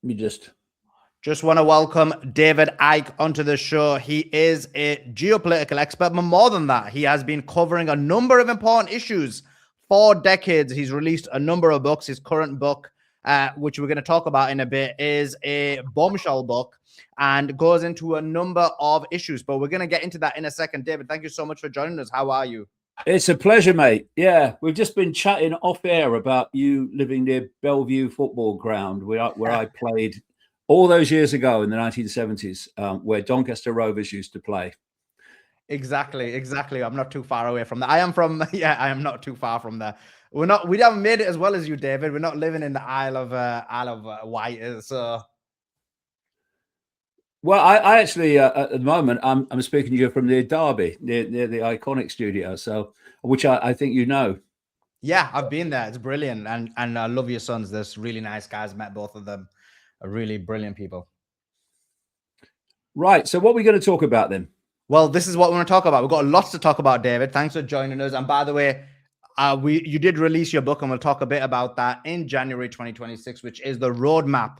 me just want to welcome David Icke onto the show. He is a geopolitical expert, but more than that, he has been covering a number of important issues for decades. He's released a number of books. His current book, which we're going to talk about in a bit, is a bombshell book and goes into a number of issues. But we're going to get into that in a second. David, thank you so much for joining us. How are you? It's a pleasure, mate. Yeah, we've just been chatting off air about you living near Bellevue Football Ground, where I played all those years ago in the 1970s, where Doncaster Rovers used to play. Exactly. I'm not too far away from there. I am not too far from there. We haven't made it as well as you, David. We're not living in the Isle of Wight. So, well, I actually at the moment I'm speaking to you from near Derby, near the Iconic studio. So, which I think you know. Yeah, I've been there. It's brilliant, and I love your sons. They're really nice guys. Met both of them. Are really brilliant people. Right. So, what are we going to talk about then? Well, this is what we want to talk about. We've got lots to talk about, David. Thanks for joining us. And by the way, you did release your book, and we'll talk a bit about that in January 2026, which is the roadmap.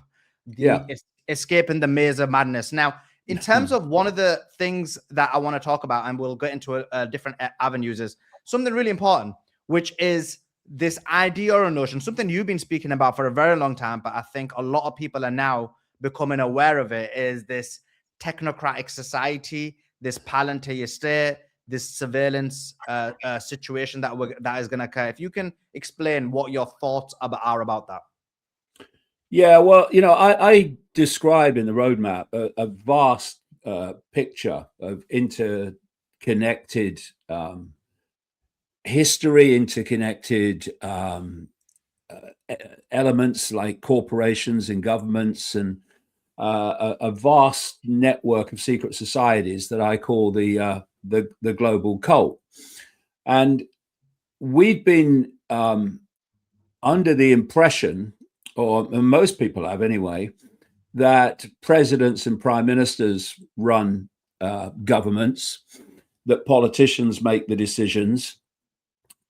Escaping the maze of madness. Now, in terms of one of the things that I want to talk about, and we'll get into different avenues, is something really important, which is this idea or a notion, something you've been speaking about for a very long time, but I think a lot of people are now becoming aware of it, is this technocratic society, this Palantir state, this surveillance situation that is going to occur. If you can explain what your thoughts are about that. Yeah, well, I describe in the roadmap a vast picture of interconnected history, interconnected elements like corporations and governments, and a vast network of secret societies that I call the global cult. And we've been under the impression, or most people have anyway, that presidents and prime ministers run governments, that politicians make the decisions,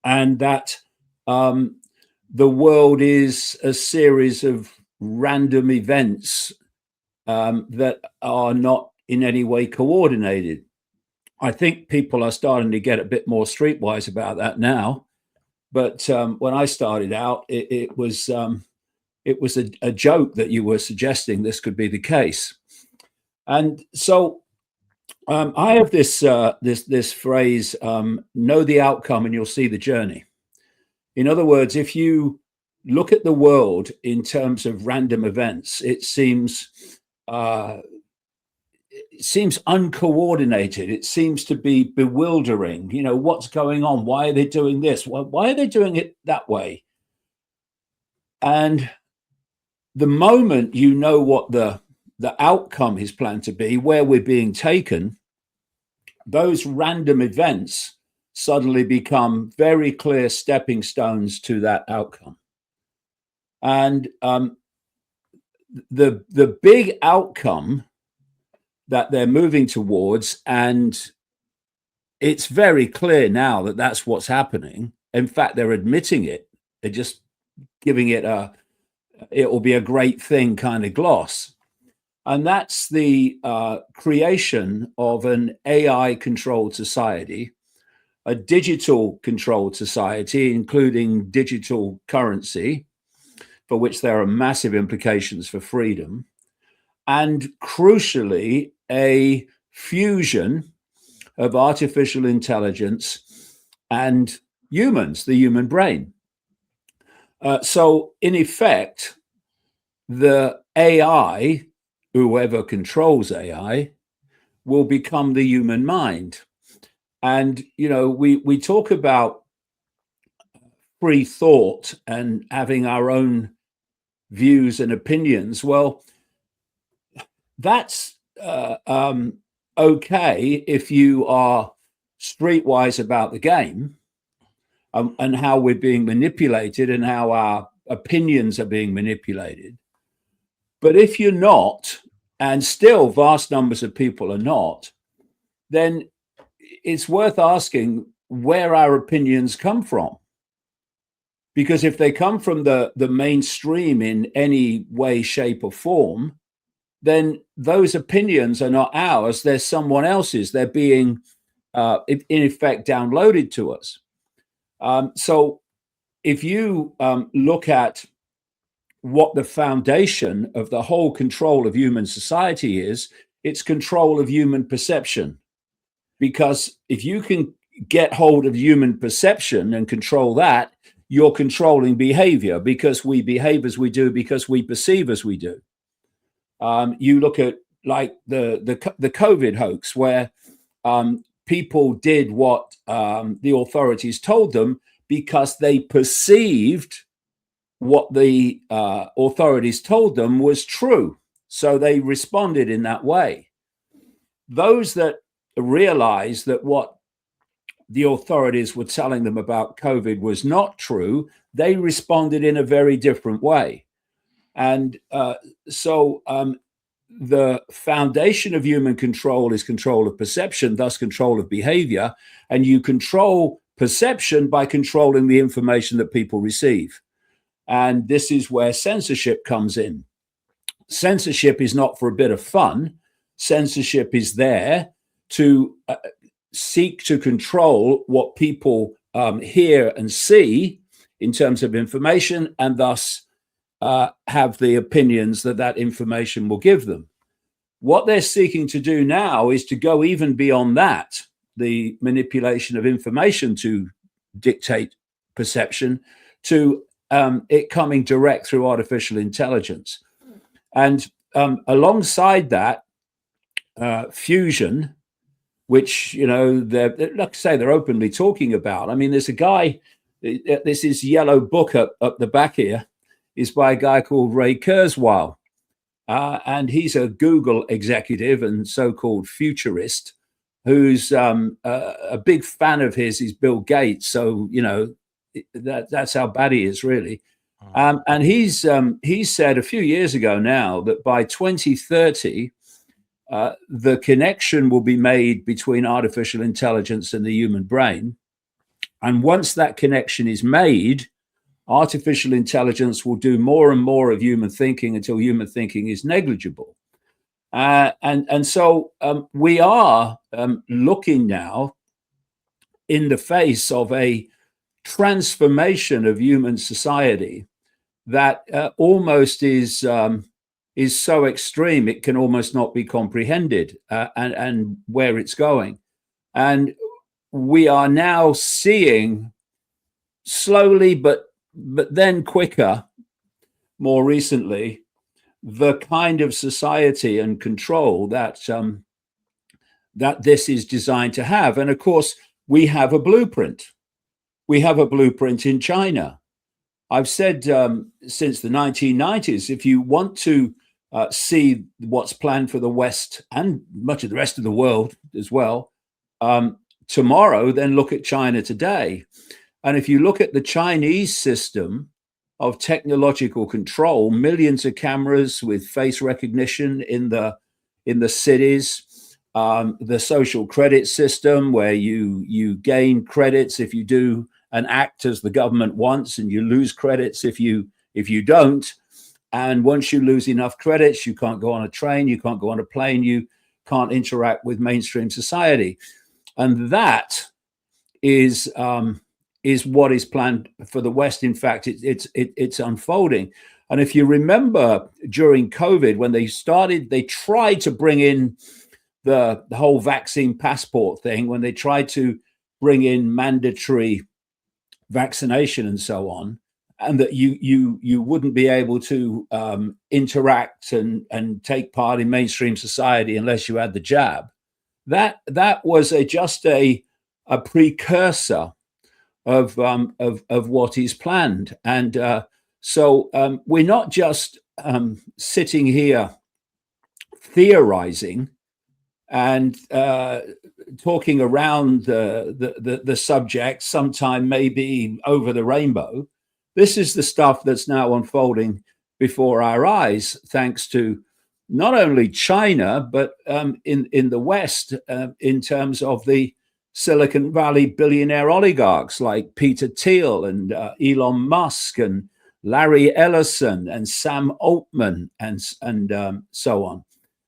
and that the world is a series of random events that are not in any way coordinated. I think people are starting to get a bit more streetwise about that now. But when I started out, it was a joke that you were suggesting this could be the case. And so I have this phrase, know the outcome and you'll see the journey. In other words, if you look at the world in terms of random events, it seems uncoordinated. It seems to be bewildering. What's going on? Why are they doing this? Why are they doing it that way? And the moment you know what the outcome is planned to be, where we're being taken, those random events suddenly become very clear stepping stones to that outcome. And the big outcome that they're moving towards, and it's very clear now that that's what's happening. In fact, they're admitting it. They're just giving it it will be a great thing kind of gloss. And that's the creation of an AI-controlled society, a digital-controlled society, including digital currency, for which there are massive implications for freedom, and crucially, a fusion of artificial intelligence and humans, the human brain. So in effect, the AI, whoever controls AI, will become the human mind. And, we talk about free thought and having our own views and opinions. Well, that's okay if you are streetwise about the game, and how we're being manipulated and how our opinions are being manipulated. But if you're not, and still vast numbers of people are not, then it's worth asking where our opinions come from. Because if they come from the mainstream in any way, shape, or form, then those opinions are not ours. They're someone else's. They're being, in effect, downloaded to us. So if you look at what the foundation of the whole control of human society is, it's control of human perception. Because if you can get hold of human perception and control that, you're controlling behavior, because we behave as we do because we perceive as we do. You look at like the COVID hoax, where people did what the authorities told them because they perceived what the authorities told them was true. So they responded in that way. Those that realized that what the authorities were telling them about COVID was not true, they responded in a very different way. And so the foundation of human control is control of perception, thus control of behavior. And you control perception by controlling the information that people receive. And this is where censorship comes in. Censorship is not for a bit of fun. Censorship is there to seek to control what people hear and see in terms of information, and thus have the opinions that that information will give them. What they're seeking to do now is to go even beyond that, the manipulation of information to dictate perception, to it coming direct through artificial intelligence. And alongside that, fusion, which, you know, they're, like I say, they're openly talking about. I mean, there's a guy, this is yellow book up the back here, is by a guy called Ray Kurzweil. And he's a Google executive and so-called futurist who's a big fan of his is Bill Gates. So, you know, that's how bad he is, really. And he said a few years ago now that by 2030, the connection will be made between artificial intelligence and the human brain. And once that connection is made, artificial intelligence will do more and more of human thinking until human thinking is negligible. And so we are looking now in the face of a transformation of human society that almost is so extreme it can almost not be comprehended, and where it's going. And we are now seeing slowly, but then quicker, more recently, the kind of society and control that that this is designed to have. And of course, we have a blueprint. We have a blueprint in China. I've said since the 1990s, if you want to see what's planned for the West and much of the rest of the world as well tomorrow, then look at China today. And if you look at the Chinese system of technological control, millions of cameras with face recognition in the cities, the social credit system where you gain credits if you do an act as the government wants, and you lose credits if you don't. And once you lose enough credits, you can't go on a train, you can't go on a plane, you can't interact with mainstream society. And that is what is planned for the West. In fact, it's unfolding. And if you remember during COVID, when they tried to bring in the whole vaccine passport thing, when they tried to bring in mandatory vaccination and so on, and that you wouldn't be able to interact and take part in mainstream society unless you had the jab. That was just a precursor of what is planned. And so we're not just sitting here theorizing and talking around the subject, sometime maybe over the rainbow. This is the stuff that's now unfolding before our eyes, thanks to not only China, but in the West, in terms of the Silicon Valley billionaire oligarchs like Peter Thiel and Elon Musk and Larry Ellison and Sam Altman and so on.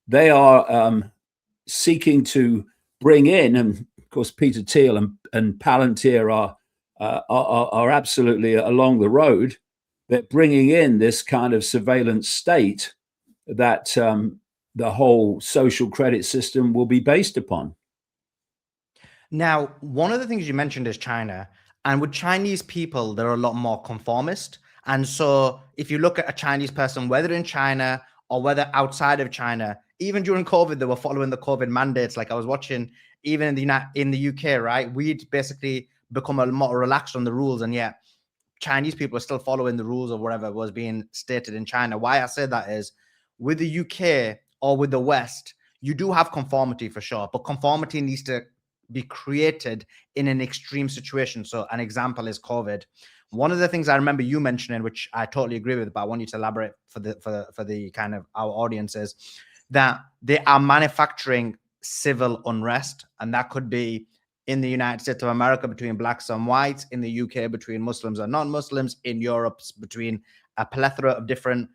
They are seeking to bring in, and of course Peter Thiel and Palantir are absolutely along the road. They're bringing in this kind of surveillance state that the whole social credit system will be based upon. Now, one of the things you mentioned is China. And with Chinese people, they're a lot more conformist. And so if you look at a Chinese person, whether in China or whether outside of China, even during COVID, they were following the COVID mandates. Like I was watching, even in the UK, right? We'd basically become a lot more relaxed on the rules. And yet Chinese people are still following the rules of whatever was being stated in China. Why I say that is with the UK or with the West, you do have conformity for sure, but conformity needs to be created in an extreme situation. So an example is COVID. One of the things I remember you mentioning, which I totally agree with, but I want you to elaborate for the kind of our audience, is that they are manufacturing civil unrest, and that could be in the United States of America between blacks and whites, in the UK between Muslims and non-Muslims, in Europe between a plethora of different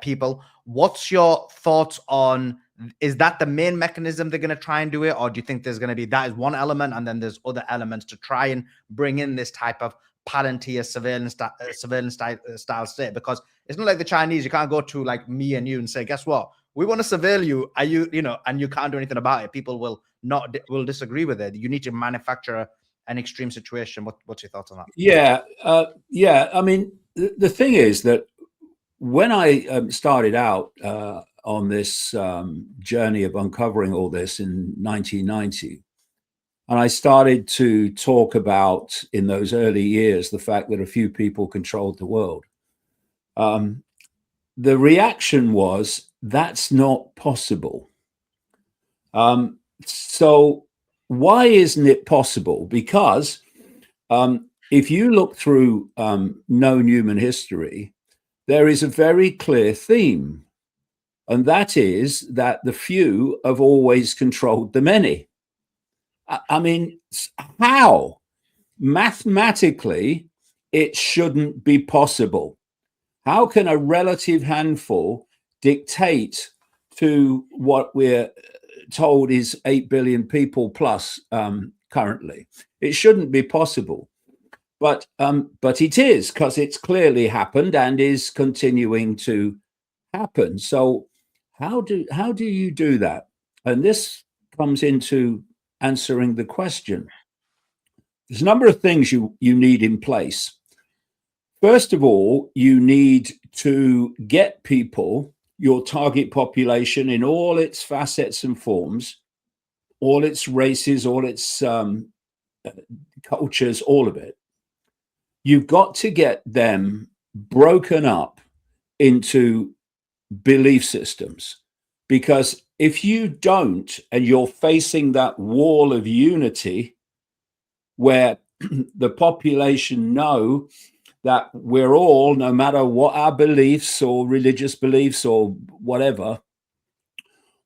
people. What's your thoughts on, is that the main mechanism they're going to try and do it? Or do you think there's going to be, that is one element, and then there's other elements to try and bring in this type of Palantir surveillance style state? Because it's not like the Chinese, you can't go to like me and you and say, guess what? We want to surveil you. Are you, and you can't do anything about it. People will disagree with it. You need to manufacture an extreme situation. What's your thoughts on that? Yeah. I mean, the thing is that when I started out on this journey of uncovering all this in 1990, and I started to talk about, in those early years, the fact that a few people controlled the world, the reaction was, that's not possible. So why isn't it possible? Because if you look through known human history, there is a very clear theme, and that is that the few have always controlled the many. I mean, how? Mathematically, it shouldn't be possible. How can a relative handful dictate to what we're told is 8 billion people plus currently? It shouldn't be possible. But it is, because it's clearly happened and is continuing to happen. So how do you do that? And this comes into answering the question. There's a number of things you need in place. First of all, you need to get people, your target population in all its facets and forms, all its races, all its cultures, all of it. You've got to get them broken up into belief systems, because if you don't, and you're facing that wall of unity where the population know that we're all, no matter what our beliefs or religious beliefs or whatever,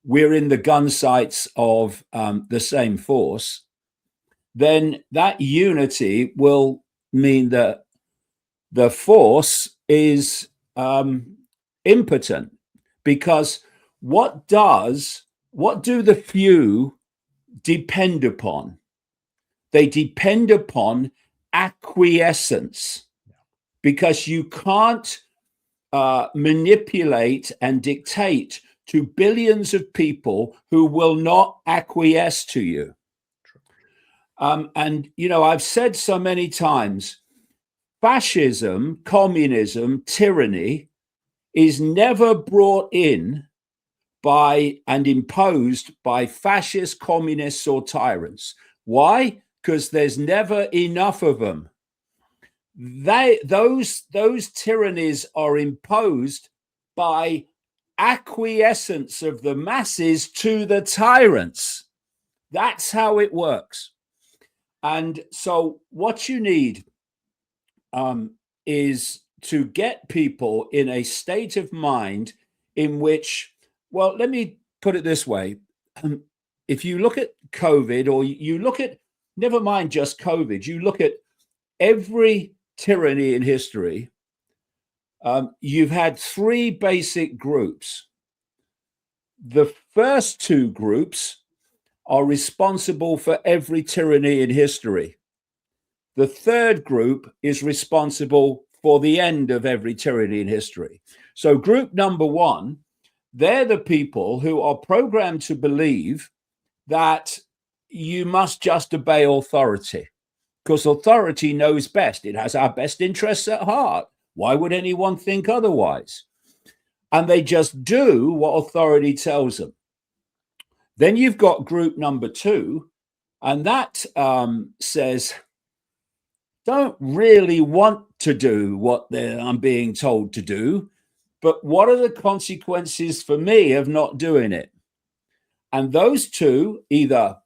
we're in the gun sights of the same force, then that unity will mean that the force is impotent. Because what do the few depend upon? They depend upon acquiescence, because you can't manipulate and dictate to billions of people who will not acquiesce to you. And, I've said so many times, fascism, communism, tyranny is never brought in by and imposed by fascist, communists, or tyrants. Why? Because there's never enough of them. Those tyrannies are imposed by acquiescence of the masses to the tyrants. That's how it works. And so what you need is to get people in a state of mind in which, well, let me put it this way. If you look at COVID, or you look at never mind just COVID, you look at every tyranny in history, you've had three basic groups. The first two groups are responsible for every tyranny in history. The third group is responsible for the end of every tyranny in history. So group number one, they're the people who are programmed to believe that you must just obey authority because authority knows best. It has our best interests at heart. Why would anyone think otherwise? And they just do what authority tells them. Then you've got group number two, and that says, don't really want to do what I'm being told to do, but what are the consequences for me of not doing it? And those two, either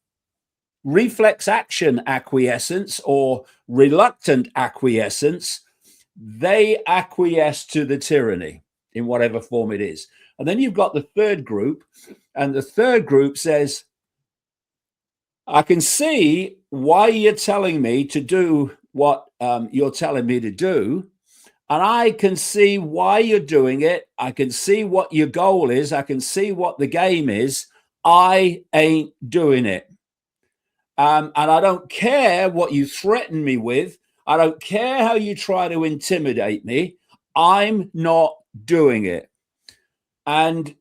reflex action acquiescence or reluctant acquiescence, they acquiesce to the tyranny in whatever form it is. And then you've got the third group, and the third group says, I can see why you're telling me to do what you're telling me to do. And I can see why you're doing it. I can see what your goal is. I can see what the game is. I ain't doing it. And I don't care what you threaten me with. I don't care how you try to intimidate me. I'm not doing it. And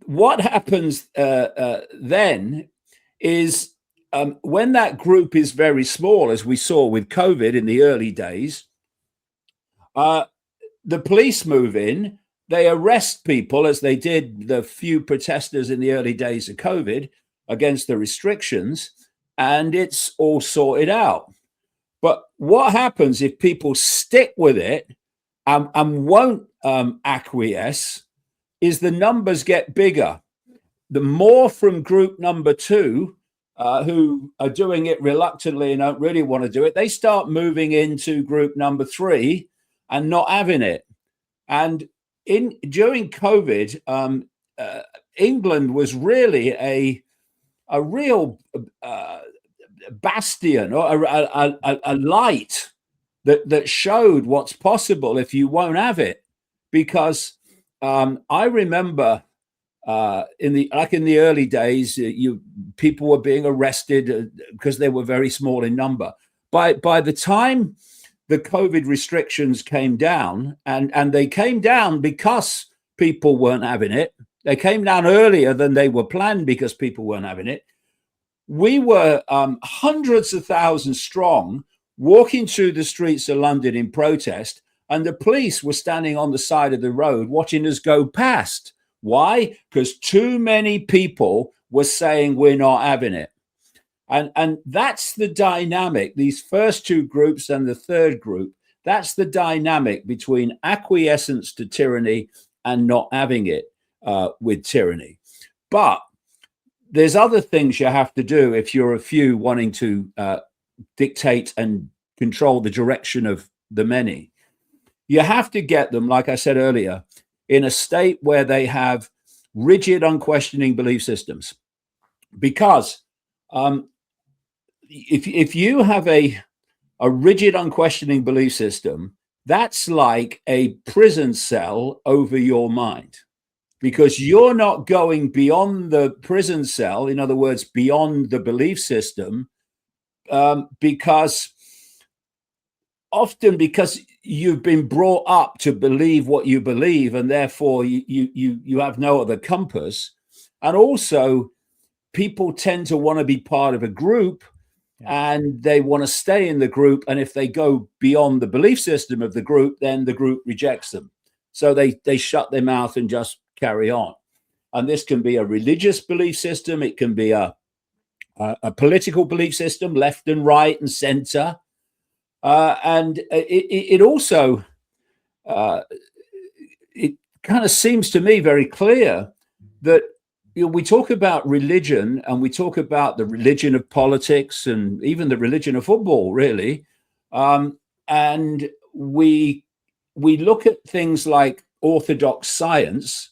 what happens then is when that group is very small, as we saw with COVID in the early days, the police move in, they arrest people as they did the few protesters in the early days of COVID against the restrictions, and it's all sorted out. But what happens if people stick with it and won't acquiesce is the numbers get bigger. The more from group number two, who are doing it reluctantly and don't really want to do it, they start moving into group number three and not having it. And during COVID, England was really a real bastion or a light that showed what's possible if you won't have it. Because I remember in the early days, people were being arrested because they were very small in number. By the time the COVID restrictions came down, and they came down because people weren't having it. They came down earlier than they were planned because people weren't having it. We were hundreds of thousands strong, walking through the streets of London in protest, and the police were standing on the side of the road watching us go past. Why? Because too many people were saying we're not having it. And that's the dynamic, these first two groups and the third group, that's the dynamic between acquiescence to tyranny and not having it with tyranny. But there's other things you have to do if you're a few wanting to dictate and control the direction of the many. You have to get them, like I said earlier, in a state where they have rigid, unquestioning belief systems. Because if you have a rigid, unquestioning belief system, that's like a prison cell over your mind, because you're not going beyond the prison cell, in other words, beyond the belief system, because you've been brought up to believe what you believe, and therefore you have no other compass. And also, people tend to want to be part of a group, and they want to stay in the group. And if they go beyond the belief system of the group, then the group rejects them. So they shut their mouth and just carry on. And this can be a religious belief system. It can be a political belief system, left and right and center. And it also, it kind of seems to me very clear that we talk about religion, and we talk about the religion of politics and even the religion of football, really. And we look at things like orthodox science,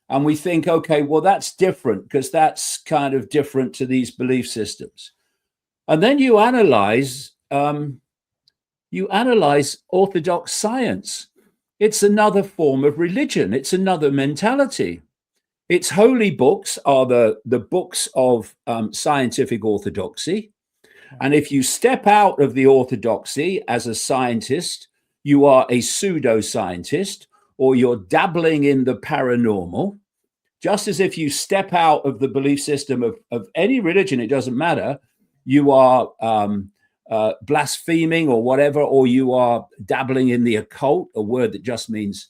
and we think, okay, well, that's different because that's kind of different to these belief systems. And then you analyze orthodox science. It's another form of religion. It's another mentality. Its holy books are the books of scientific orthodoxy. And if you step out of the orthodoxy as a scientist, you are a pseudoscientist, or you're dabbling in the paranormal. Just as if you step out of the belief system of any religion, it doesn't matter, you are blaspheming or whatever, or you are dabbling in the occult, a word that just means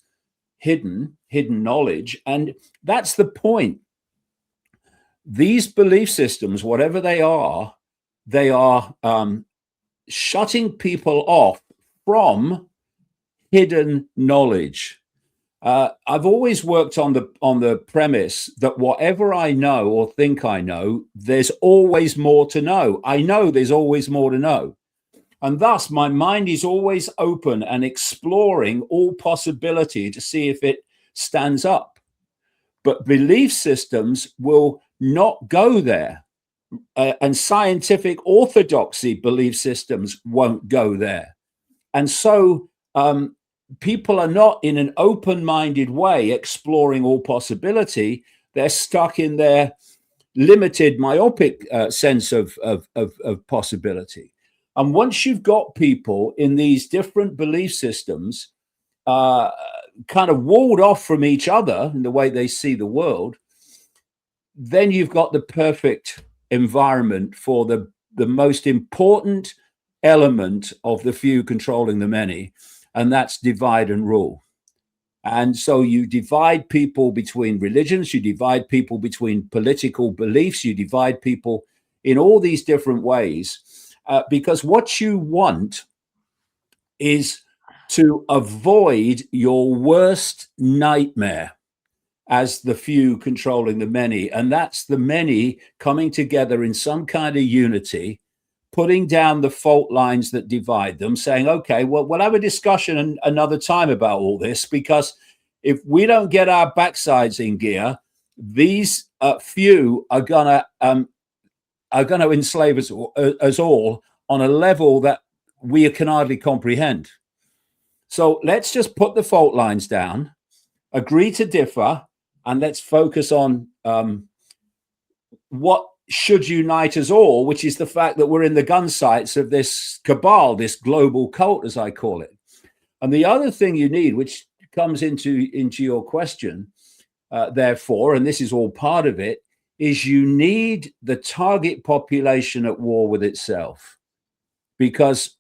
hidden knowledge. And that's the point. These belief systems, whatever they are shutting people off from hidden knowledge. I've always worked on the premise that whatever I know or think I know, there's always more to know. I know there's always more to know. And thus, my mind is always open and exploring all possibility to see if it stands up. But belief systems will not go there. And scientific orthodoxy belief systems won't go there. And so people are not in an open-minded way exploring all possibility. They're stuck in their limited, myopic sense of possibility. And once you've got people in these different belief systems kind of walled off from each other in the way they see the world, then you've got the perfect environment for the most important element of the few controlling the many, and that's divide and rule. And so you divide people between religions, you divide people between political beliefs, you divide people in all these different ways, because what you want is to avoid your worst nightmare as the few controlling the many. And that's the many coming together in some kind of unity, putting down the fault lines that divide them, saying, okay, well, we'll have a discussion another time about all this, because if we don't get our backsides in gear, these few are gonna enslave us all on a level that we can hardly comprehend. So let's just put the fault lines down, agree to differ, and let's focus on what should unite us all, which is the fact that we're in the gun sights of this cabal, this global cult, as I call it. And the other thing you need, which comes into your question, therefore, and this is all part of it, is you need the target population at war with itself. Because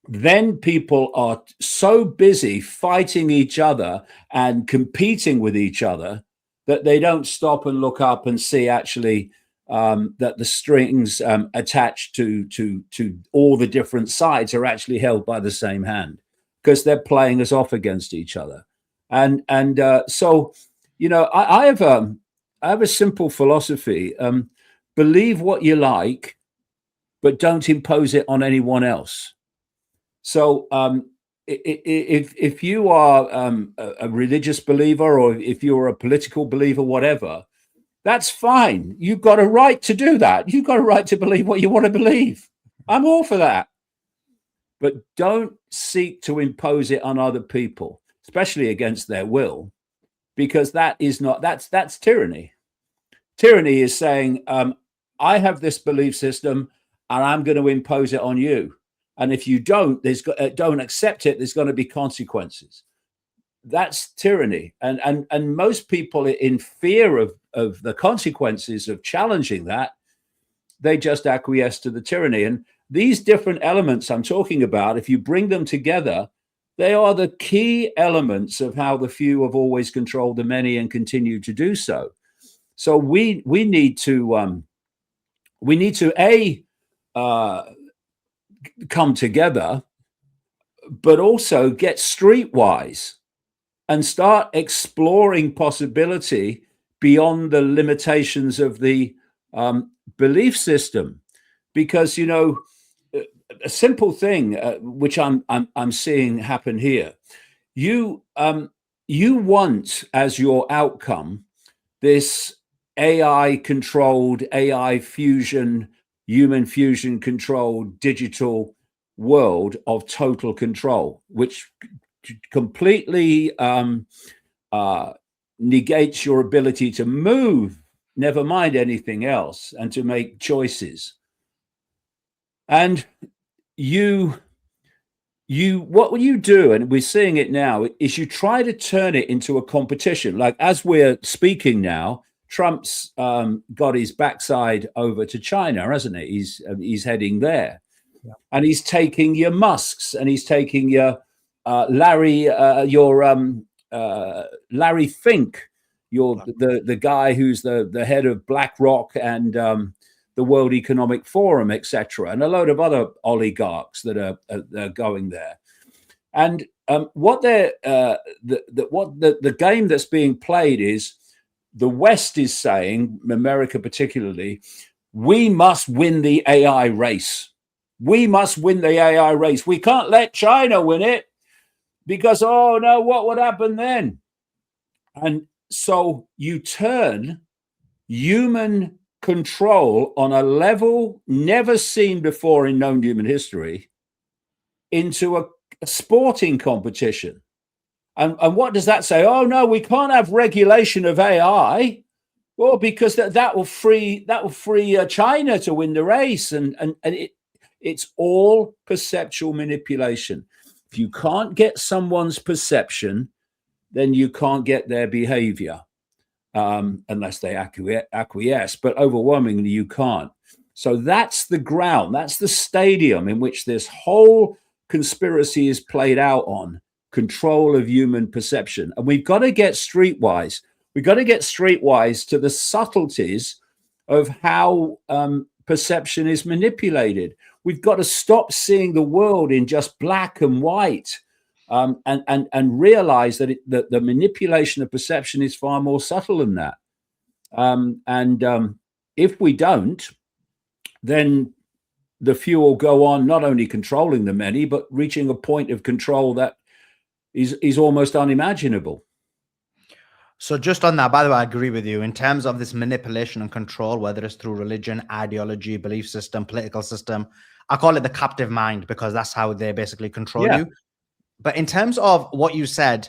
then people are so busy fighting each other and competing with each other that they don't stop and look up and see actually that the strings attached to all the different sides are actually held by the same hand, because they're playing us off against each other. And so, you know, I have a simple philosophy: believe what you like, but don't impose it on anyone else. So if you are a religious believer, or if you're a political believer, whatever, that's fine. You've got a right to do that. You've got a right to believe what you want to believe. I'm all for that. But don't seek to impose it on other people, especially against their will, because that's tyranny. Tyranny is saying, I have this belief system and I'm going to impose it on you. And if you don't accept it, there's going to be consequences. That's tyranny. And most people, in fear of the consequences of challenging that, they just acquiesce to the tyranny. And these different elements I'm talking about, if you bring them together, they are the key elements of how the few have always controlled the many and continue to do so. So we need to come together, but also get streetwise and start exploring possibility beyond the limitations of the belief system. Because, you know, a simple thing which I'm seeing happen here, you want as your outcome this AI controlled, AI fusion human fusion controlled digital world of total control, which completely negates your ability to move, never mind anything else, and to make choices. And what you do, and we're seeing it now, is you try to turn it into a competition. Like as we're speaking now, Trump's got his backside over to China, hasn't he? He's heading there, yeah. And he's taking your Musks, and he's taking your Larry Fink, the guy who's the head of BlackRock and the World Economic Forum, etc., and a load of other oligarchs that are going there. And what the game that's being played is, the West is saying, America particularly, we must win the AI race. We must win the AI race. We can't let China win it, because, oh no, what would happen then? And so you turn human control on a level never seen before in known human history into a sporting competition. And what does that say? Oh no, we can't have regulation of AI. Well, because that will free China to win the race, and it's all perceptual manipulation. If you can't get someone's perception, then you can't get their behavior, unless they acquiesce. But overwhelmingly, you can't. So that's the ground. That's the stadium in which this whole conspiracy is played out on. Control of human perception. And we've got to get streetwise. We've got to get streetwise to the subtleties of how perception is manipulated. We've got to stop seeing the world in just black and white, and realize that the manipulation of perception is far more subtle than that. If we don't, then the few will go on not only controlling the many, but reaching a point of control that is almost unimaginable. So just on that, by the way, I agree with you in terms of this manipulation and control, whether it's through religion, ideology, belief system, political system. I call it the captive mind, because that's how they basically control you. But in terms of what you said,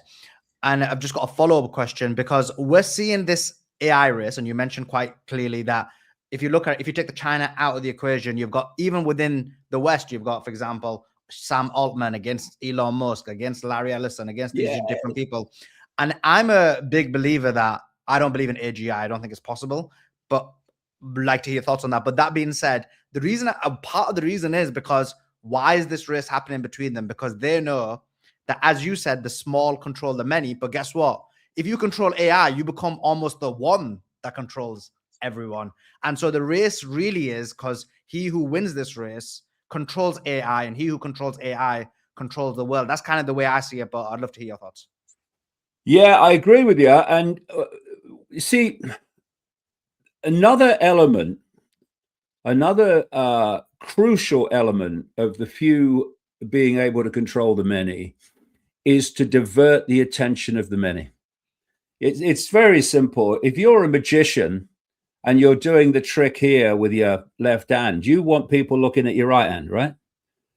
and I've just got a follow-up question, because we're seeing this AI race, and you mentioned quite clearly that if you take the China out of the equation, you've got, even within the West, you've got, for example, Sam Altman against Elon Musk, against Larry Ellison, against these different people. And I'm a big believer that I don't believe in AGI. I don't think it's possible, but I'd like to hear your thoughts on that. But that being said, part of the reason is because why is this race happening between them? Because they know that, as you said, the small control the many. But guess what? If you control AI, you become almost the one that controls everyone. And so the race really is, because he who wins this race controls AI, and he who controls AI controls the world. That's kind of the way I see it, but I'd love to hear your thoughts. Yeah, I agree with you. And you see, another crucial element of the few being able to control the many is to divert the attention of the many. It's very simple. If you're a magician and you're doing the trick here with your left hand, you want people looking at your right hand, right?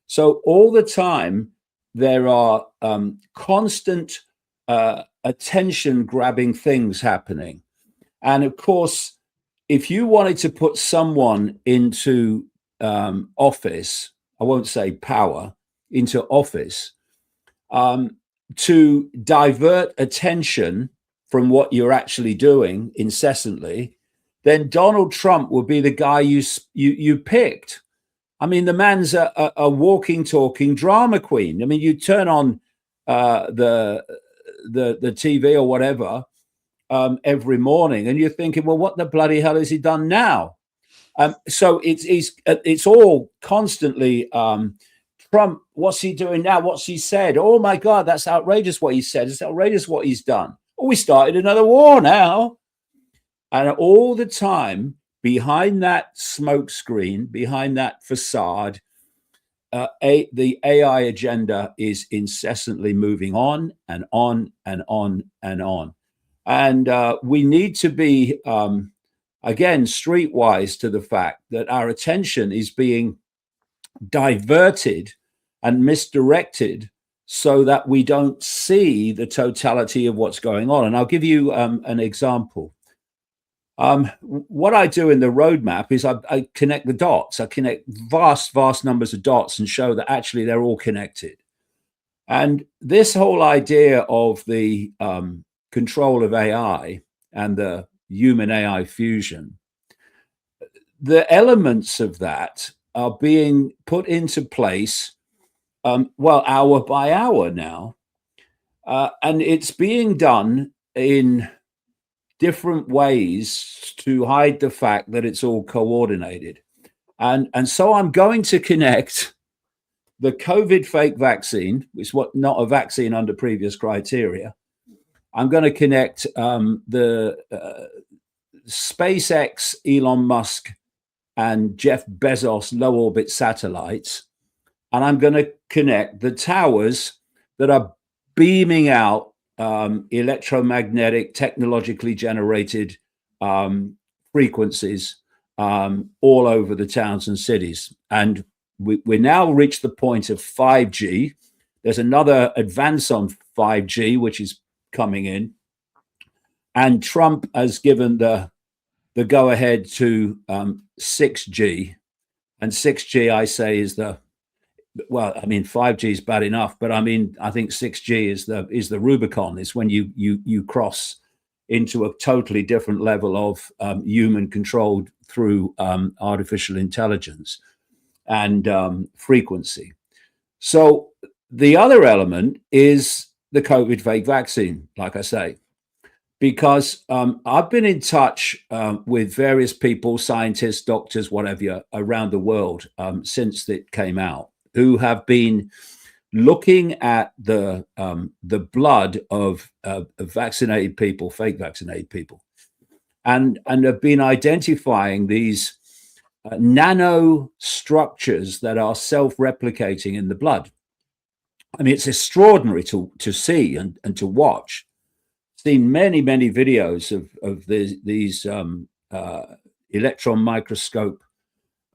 So all the time there are constant attention grabbing things happening. And of course, if you wanted to put someone into office, I won't say power, into office, to divert attention from what you're actually doing incessantly, then Donald Trump would be the guy you picked. I mean, the man's a walking, talking drama queen. I mean, you turn on the TV or whatever every morning, and you're thinking, well, what the bloody hell has he done now? So it's all constantly Trump. What's he doing now? What's he said? Oh my God, that's outrageous what he said. It's outrageous what he's done. Oh, we started another war now. And all the time, behind that smoke screen, behind that facade, the AI agenda is incessantly moving on and on and on and on. And we need to be again, streetwise to the fact that our attention is being diverted and misdirected so that we don't see the totality of what's going on. And I'll give you an example. What I do in the roadmap is I connect the dots. I connect vast numbers of dots and show that actually they're all connected. And this whole idea of the control of AI and the human AI fusion, the elements of that are being put into place, well, hour by hour now. And it's being done in different ways to hide the fact that it's all coordinated. And so I'm going to connect the COVID fake vaccine, which is not a vaccine under previous criteria. I'm going to connect the SpaceX, Elon Musk, and Jeff Bezos low orbit satellites. And I'm going to connect the towers that are beaming out electromagnetic, technologically generated frequencies all over the towns and cities. And we now reached the point of 5G. There's another advance on 5G, which is coming in. And Trump has given the go-ahead to 6G. And 6G, I say, is well, I mean, 5G is bad enough, but I mean, I think 6G is the Rubicon. It's when you cross into a totally different level of human controlled through artificial intelligence and frequency. So the other element is the COVID fake vaccine, like I say, because I've been in touch with various people, scientists, doctors, whatever, around the world since it came out, who have been looking at the blood of vaccinated people, fake vaccinated people, and have been identifying these nano structures that are self-replicating in the blood. I mean, it's extraordinary to see and to watch. Seen many videos of these electron microscope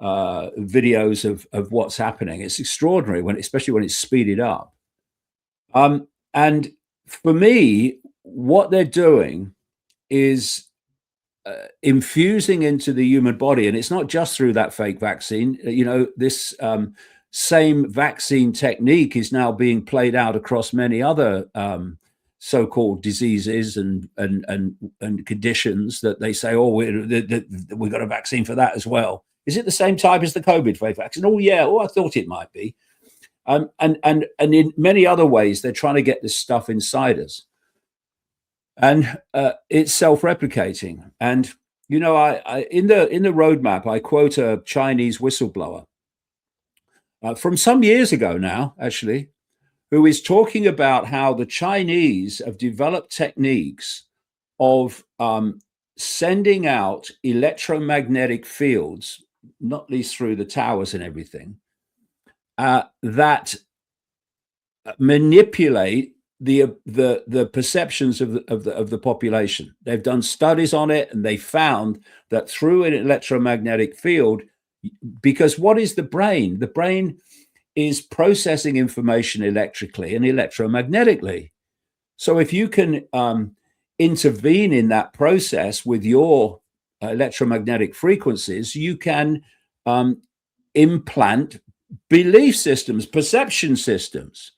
videos of what's happening. It's extraordinary especially when it's speeded up. And for me, what they're doing is infusing into the human body, and it's not just through that fake vaccine. You know, this same vaccine technique is now being played out across many other so-called diseases and conditions that they say, oh, we got a vaccine for that as well. Is it the same type as the COVID fake vaccine? Oh, yeah. Oh, I thought it might be. And in many other ways, they're trying to get this stuff inside us. And it's self-replicating. And, you know, I in the roadmap, I quote a Chinese whistleblower from some years ago now, actually, who is talking about how the Chinese have developed techniques of sending out electromagnetic fields, not least through the towers and everything, that manipulate the perceptions of the population. They've done studies on it, and they found that through an electromagnetic field, because what is the brain? The brain is processing information electrically and electromagnetically. So if you can intervene in that process with your electromagnetic frequencies, you can implant belief systems, perception systems.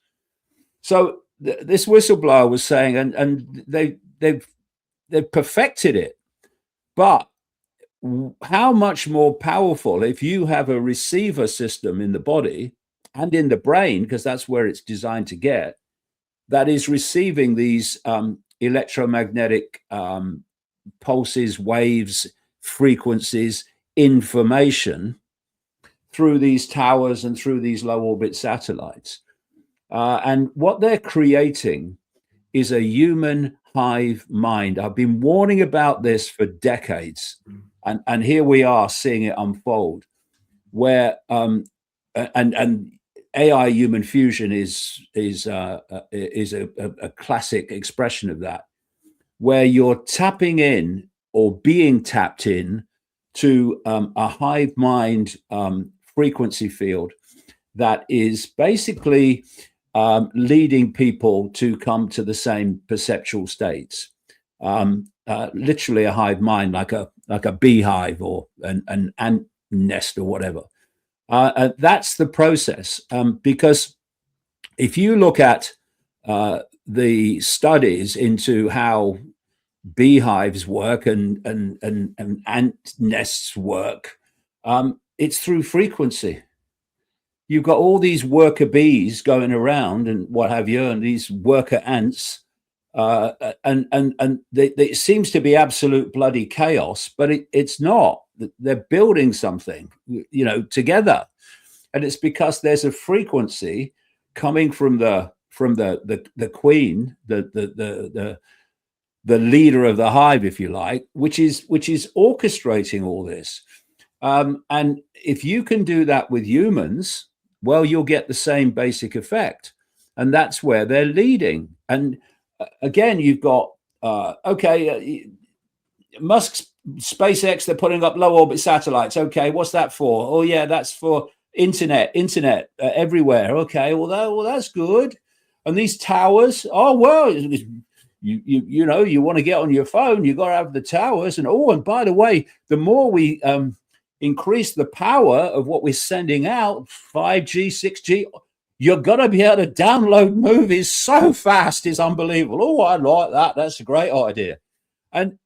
So this whistleblower was saying, and they've perfected it, but how much more powerful if you have a receiver system in the body and in the brain, because that's where it's designed to get, that is receiving these electromagnetic pulses, waves, frequencies, information through these towers and through these low orbit satellites. And what they're creating is a human hive mind. I've been warning about this for decades. And here we are seeing it unfold, where and AI human fusion is a classic expression of that, where you're tapping in or being tapped in to a hive mind frequency field that is basically leading people to come to the same perceptual states. Literally a hive mind, like a beehive or an ant nest or whatever. That's the process. Because if you look at the studies into how beehives work and ant nests work, it's through frequency. You've got all these worker bees going around and what have you, and these worker ants, and it seems to be absolute bloody chaos, but it's not. They're building something, together, and it's because there's a frequency coming from the queen, the leader of the hive, if you like, which is orchestrating all this. And if you can do that with humans, well, you'll get the same basic effect. And that's where they're leading. And again, you've got, Musk's SpaceX, they're putting up low orbit satellites. Okay, what's that for? Oh, yeah, that's for internet everywhere. Okay, well, that's good. And these towers, oh, well, you want to get on your phone, you got to have the towers. And by the way, the more we increase the power of what we're sending out, 5G, 6G, you're going to be able to download movies so fast, it's unbelievable. Oh, I like that. That's a great idea. And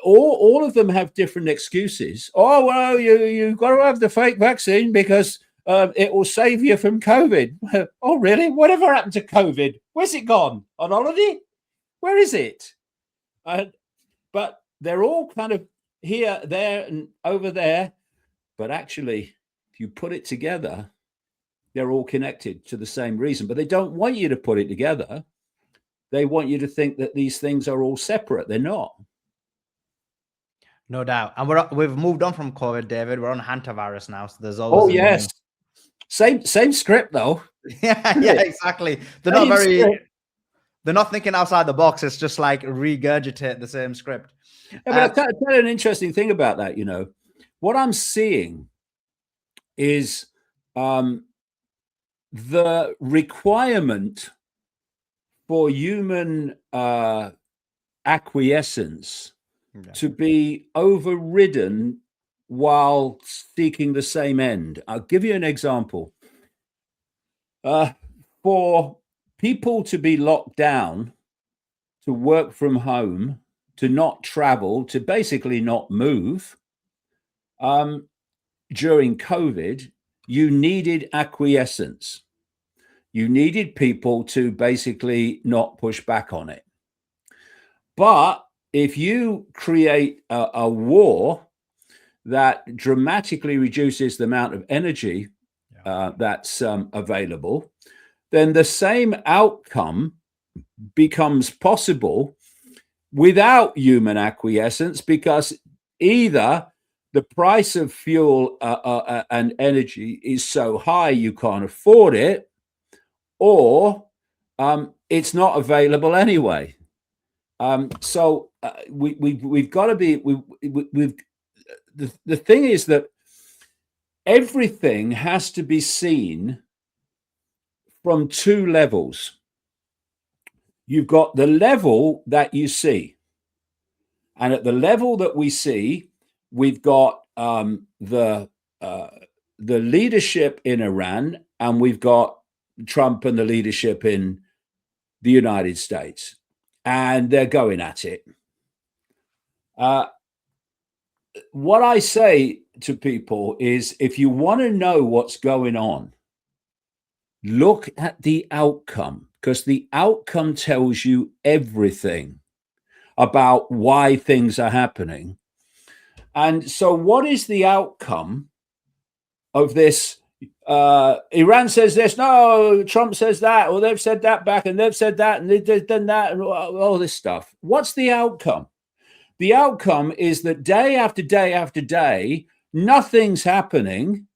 all of them have different excuses. Oh, well, you've got to have the fake vaccine because it will save you from COVID. Oh, really? Whatever happened to COVID? Where's it gone? On holiday? Where is it? But they're all kind of here, there, and over there. But actually, if you put it together, they're all connected to the same reason. But they don't want you to put it together. They want you to think that these things are all separate. They're not. No doubt. And we've moved on from COVID, David. We're on hantavirus now. So there's always. Oh, yes. Same script, though. yeah, exactly. They're not thinking outside the box. It's just like regurgitate the same script. Yeah, but I'll tell you an interesting thing about that. What I'm seeing is the requirement for human acquiescence to be overridden while seeking the same end. I'll give you an example. For people to be locked down, to work from home, to not travel, to basically not move, during COVID, you needed acquiescence. You needed people to basically not push back on it. But if you create a war that dramatically reduces the amount of energy that's available, then the same outcome becomes possible without human acquiescence, because either the price of fuel and energy is so high you can't afford it, or it's not available anyway. So we've got to be. The thing is that everything has to be seen from two levels. You've got the level that you see, and at the level that we see, we've got the leadership in Iran, and we've got Trump and the leadership in the United States, and they're going at it. What I say to people is, if you want to know what's going on, look at the outcome, because the outcome tells you everything about why things are happening. And so what is the outcome of this? Iran says this, no, Trump says that, or they've said that back, and they've said that, and they've done that, and all this stuff. What's the outcome? The outcome is that day after day after day, nothing's happening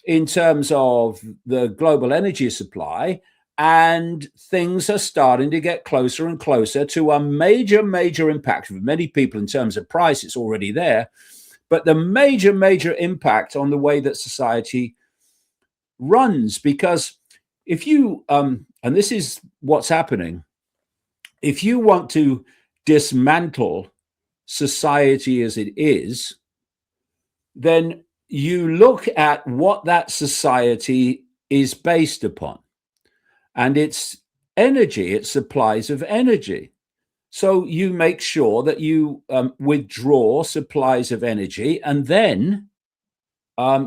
in terms of the global energy supply, And things are starting to get closer and closer to a major impact for many people in terms of price. It's already there. But the major impact on the way that society runs, because if you, and this is what's happening, if you want to dismantle society as it is, then you look at what that society is based upon. And it's energy, it's supplies of energy. So you make sure that you withdraw supplies of energy, and then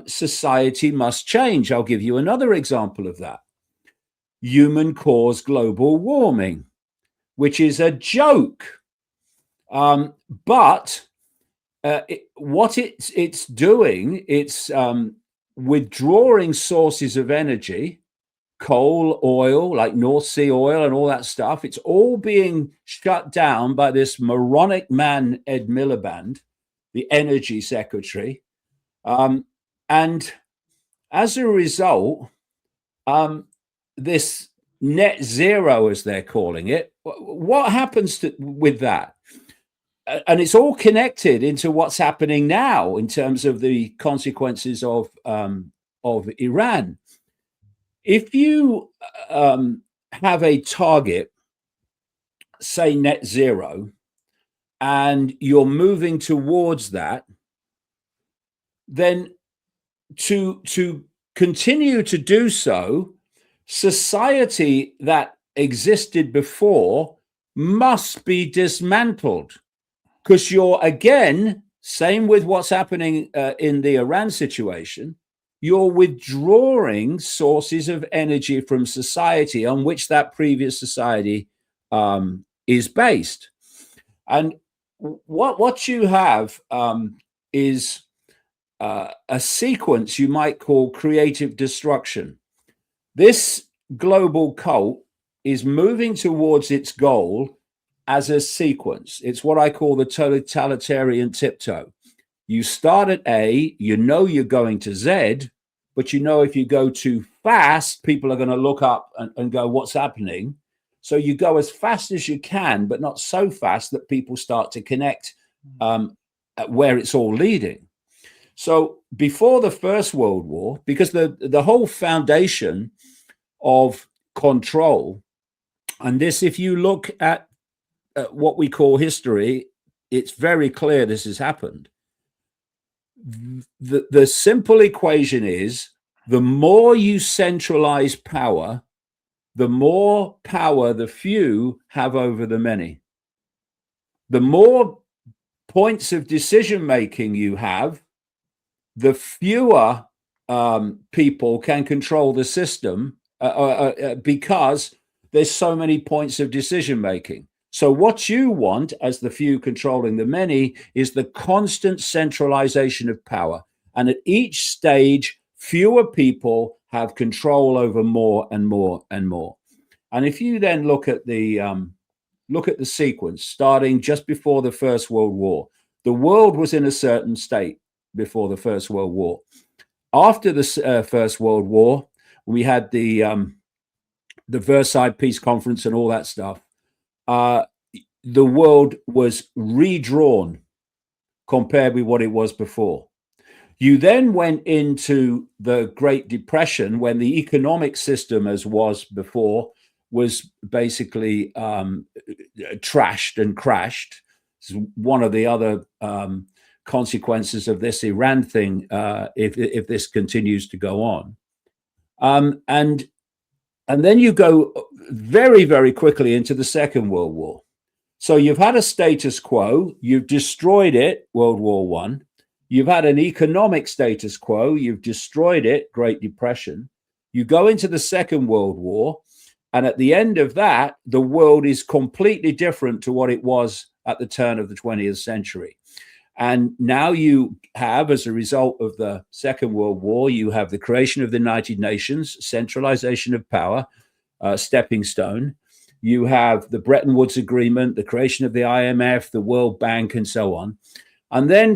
society must change. I'll give you another example of that. Human-caused global warming, which is a joke. But what it's doing, it's withdrawing sources of energy, coal, oil, like North Sea oil and all that stuff. It's all being shut down by this moronic man, Ed Miliband, the energy secretary. And as a result, this net zero, as they're calling it, what happens with that? And it's all connected into what's happening now in terms of the consequences of Iran. If you have a target, say net zero, and you're moving towards that, then to continue to do so, society that existed before must be dismantled, because you're, again, same with what's happening in the Iran situation, you're withdrawing sources of energy from society on which that previous society is based. And what you have is a sequence you might call creative destruction. This global cult is moving towards its goal as a sequence. It's what I call the totalitarian tiptoe. You start at A, you know you're going to Z, but you know if you go too fast, people are going to look up and go, what's happening? So you go as fast as you can, but not so fast that people start to connect at where it's all leading. So before the First World War, because the whole foundation of control, and this, if you look at what we call history, it's very clear this has happened. The simple equation is, the more you centralize power, the more power the few have over the many. The more points of decision making you have, the fewer people can control the system because there's so many points of decision making. So what you want, as the few controlling the many, is the constant centralization of power. And at each stage, fewer people have control over more and more and more. And if you then look at the sequence, starting just before the First World War, the world was in a certain state before the First World War. After the First World War, we had the Versailles Peace Conference and all that stuff. The world was redrawn compared with what it was before. You then went into the Great Depression, when the economic system, as was before, was basically trashed and crashed. This is one of the other consequences of this Iran thing, if this continues to go on. And then you go very, very quickly into the Second World War. So you've had a status quo, you've destroyed it, World War I. You've had an economic status quo, you've destroyed it, Great Depression. You go into the Second World War, and at the end of that, the world is completely different to what it was at the turn of the 20th century. And now you have, as a result of the Second World War, you have the creation of the United Nations, centralization of power, stepping stone. You have the Bretton Woods Agreement, the creation of the IMF, the World Bank, and so on. And then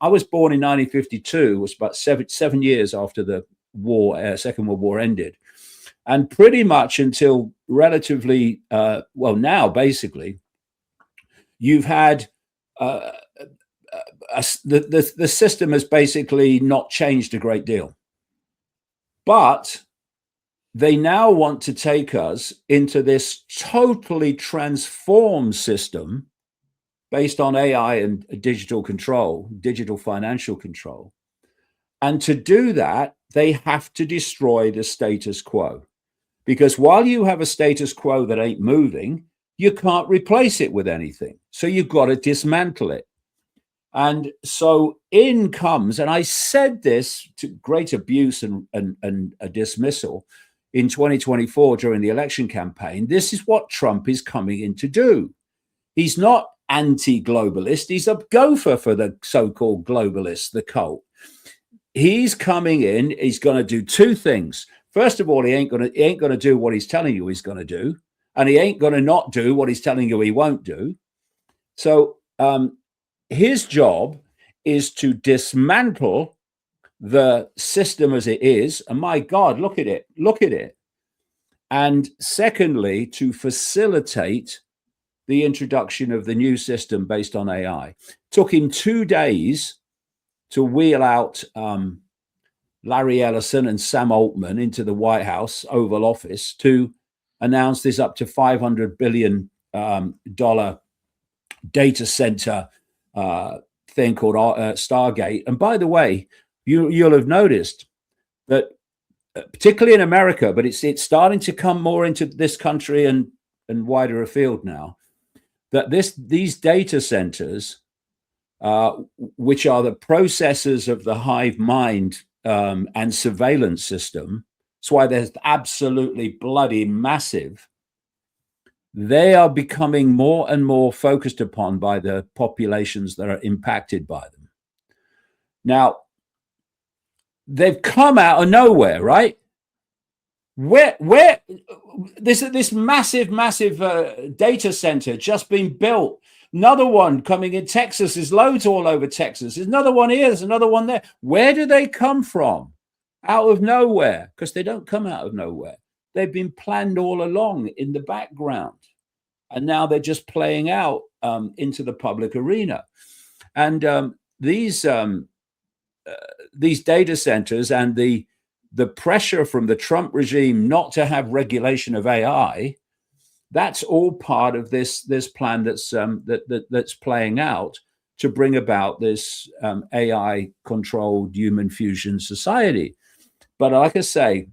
I was born in 1952, it was about seven years after the war, Second World War ended. And pretty much until relatively, well, now basically, you've had the system has basically not changed a great deal. But they now want to take us into this totally transformed system based on AI and digital control, digital financial control. And to do that, they have to destroy the status quo. Because while you have a status quo that ain't moving, you can't replace it with anything. So you've got to dismantle it. And so in comes, and I said this to great abuse and a dismissal in 2024 during the election campaign, this is what Trump is coming in to do. He's not anti-globalist. He's a gopher for the so-called globalists, the cult. He's coming in. He's going to do two things. First of all, he ain't going to do what he's telling you he's going to do, and he ain't going to not do what he's telling you he won't do. So his job is to dismantle the system as it is. And my God, look at it. Look at it. And secondly, to facilitate the introduction of the new system based on AI. Took him 2 days to wheel out Larry Ellison and Sam Altman into the White House Oval Office to announce this up to $500 billion data center thing called Stargate. And by the way, you'll have noticed that, particularly in America, but it's starting to come more into this country and wider afield now, that these data centers, which are the processors of the hive mind and surveillance system, that's why they're absolutely bloody massive. They are becoming more and more focused upon by the populations that are impacted by them. Now, they've come out of nowhere, right? Where this massive data center just been built. Another one coming in Texas. There's loads all over Texas. There's another one here. There's another one there. Where do they come from? Out of nowhere, because they don't come out of nowhere. They've been planned all along in the background, and now they're just playing out into the public arena. And these data centers and the pressure from the Trump regime not to have regulation of AI, that's all part of this plan that's playing out to bring about this AI controlled human fusion society. But like I say,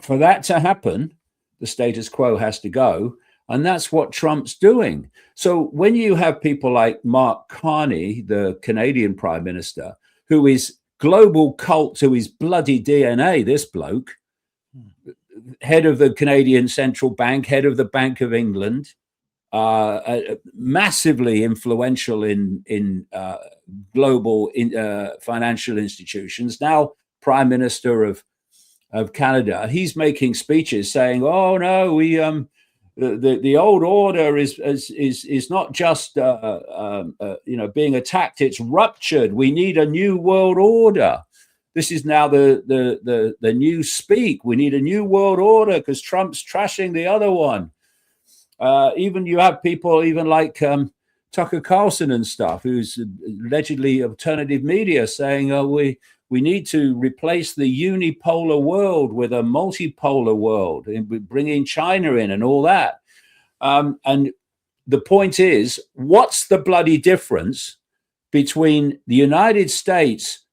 for that to happen, the status quo has to go. And that's what Trump's doing. So when you have people like Mark Carney, the Canadian Prime Minister, who is global cult to his bloody DNA, this bloke, head of the Canadian Central Bank, head of the Bank of England, massively influential in global financial institutions, now Prime Minister of Canada. He's making speeches saying, "Oh no, we the old order is not just being attacked; it's ruptured. We need a new world order. This is now the new speak. We need a new world order because Trump's trashing the other one." Even you have people even like Tucker Carlson and stuff, who's allegedly alternative media, saying, "Oh, we need to replace the unipolar world with a multipolar world, and bringing China in and all that." And the point is, what's the bloody difference between the United States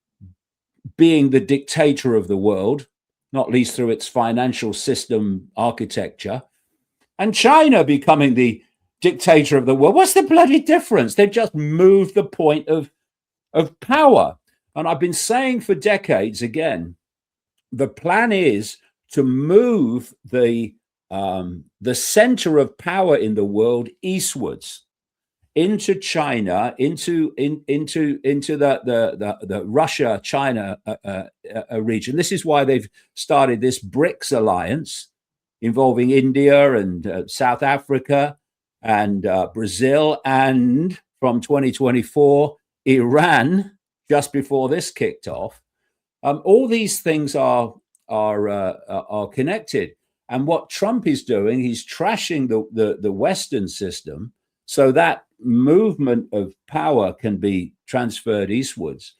being the dictator of the world, not least through its financial system architecture, and China becoming the dictator of the world? What's the bloody difference? They've just moved the point of power. And I've been saying for decades, again, the plan is to move the center of power in the world eastwards into China, into the Russia-China region. This is why they've started this BRICS alliance involving India and South Africa and Brazil, and from 2024, Iran, just before this kicked off. All these things are connected. And what Trump is doing, he's trashing the Western system so that movement of power can be transferred eastwards.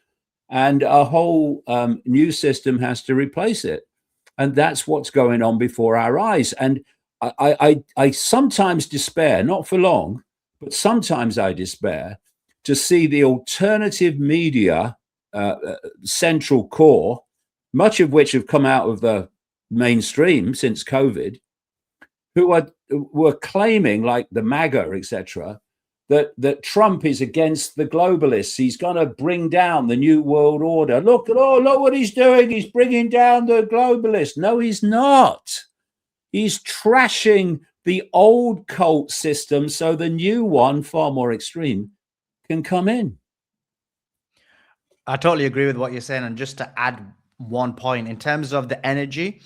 And a whole new system has to replace it. And that's what's going on before our eyes. And I sometimes despair, not for long, but sometimes I despair to see the alternative media central core, much of which have come out of the mainstream since COVID, who were claiming, like the MAGA, etc., that Trump is against the globalists. He's going to bring down the new world order. Look what he's doing. He's bringing down the globalists. No, he's not. He's trashing the old cult system so the new one, far more extreme, can come in. I totally agree with what you're saying. And just to add one point in terms of the energy,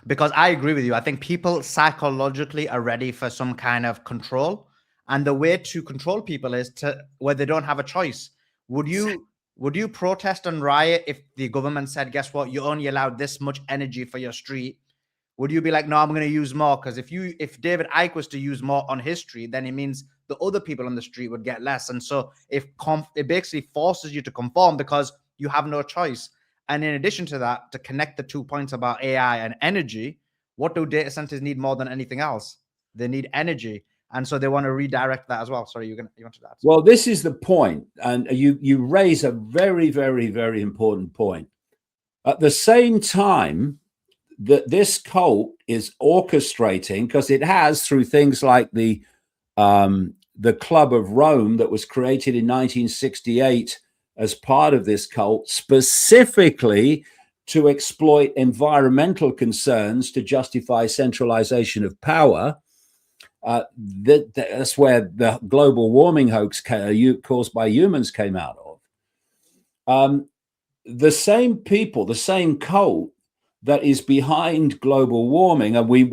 because I agree with you, I think people psychologically are ready for some kind of control. And the way to control people is to where they don't have a choice. Would you protest and riot if the government said, guess what, you only allowed this much energy for your street? Would you be like, no, I'm going to use more? Because if David Icke was to use more on his street, then it means the other people on the street would get less. And so it basically forces you to conform because you have no choice. And in addition to that, to connect the 2 points about AI and energy, what do data centers need more than anything else? They need energy. And so they want to redirect that as well. Sorry, you wanted that. Well, this is the point. And you raise a very, very, very important point. At the same time that this cult is orchestrating, because it has through things like the Club of Rome that was created in 1968 as part of this cult, specifically to exploit environmental concerns to justify centralization of power. That's where the global warming hoax caused by humans came out of. The same people, the same cult that is behind global warming, and we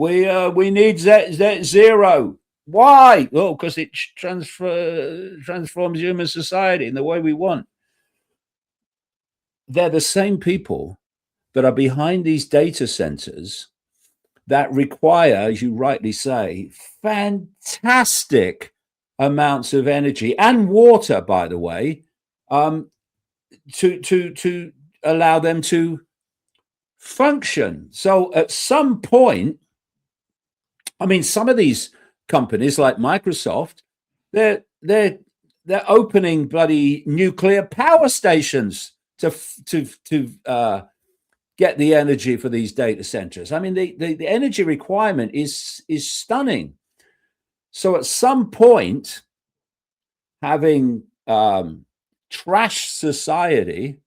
need net zero. Why? Well, because it transforms human society in the way we want. They're the same people that are behind these data centers that require, as you rightly say, fantastic amounts of energy and water, by the way, to allow them to function. So at some point, I mean, some of these companies like Microsoft, they're opening bloody nuclear power stations to get the energy for these data centers. I mean, the energy requirement is stunning. So at some point, having trashed society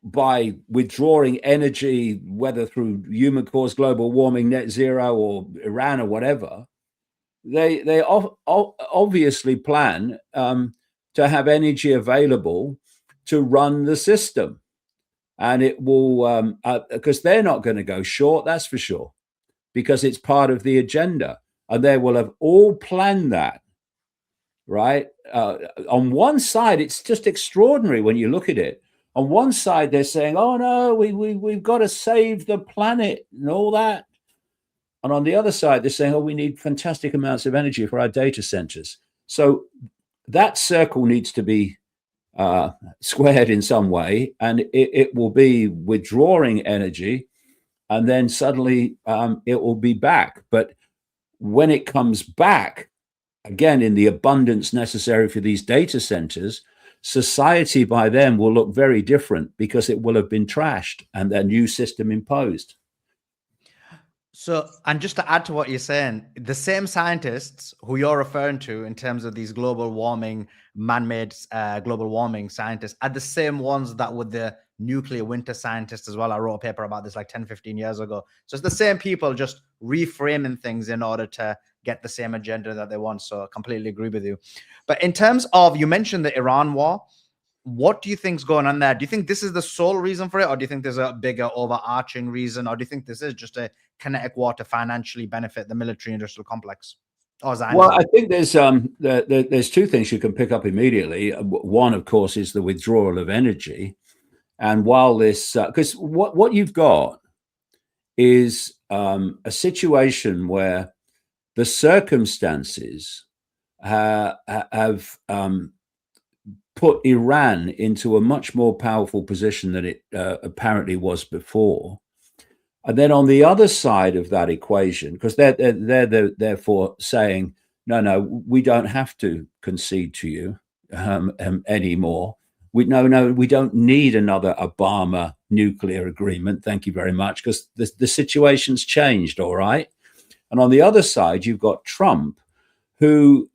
by withdrawing energy, whether through human-caused global warming, net zero, or Iran or whatever, they obviously plan to have energy available to run the system. And it will, because they're not going to go short, that's for sure, because it's part of the agenda. And they will have all planned that, right? On one side, it's just extraordinary when you look at it. On one side, they're saying, oh, no, we've got to save the planet and all that. And on the other side, they're saying, oh, we need fantastic amounts of energy for our data centers. So that circle needs to be squared in some way, and it will be withdrawing energy, and then suddenly it will be back. But when it comes back, again, in the abundance necessary for these data centers, society by then will look very different because it will have been trashed and their new system imposed. So, and just to add to what you're saying, the same scientists who you're referring to in terms of these global warming, man-made global warming scientists are the same ones that were the nuclear winter scientists as well. I wrote a paper about this like 10, 15 years ago. So it's the same people just reframing things in order to get the same agenda that they want. So I completely agree with you. But in terms of, you mentioned the Iran war. What do you think's going on there? Do you think this is the sole reason for it? Or do you think there's a bigger overarching reason? Or do you think this is just a kinetic war to financially benefit the military industrial complex? Well, I think there's two things you can pick up immediately. One, of course, is the withdrawal of energy. And while this, because what you've got is a situation where the circumstances have put Iran into a much more powerful position than it apparently was before. And then on the other side of that equation, because they're therefore saying, no, we don't have to concede to you anymore. We don't need another Obama nuclear agreement. Thank you very much, because the situation's changed, all right. And on the other side, you've got Trump, who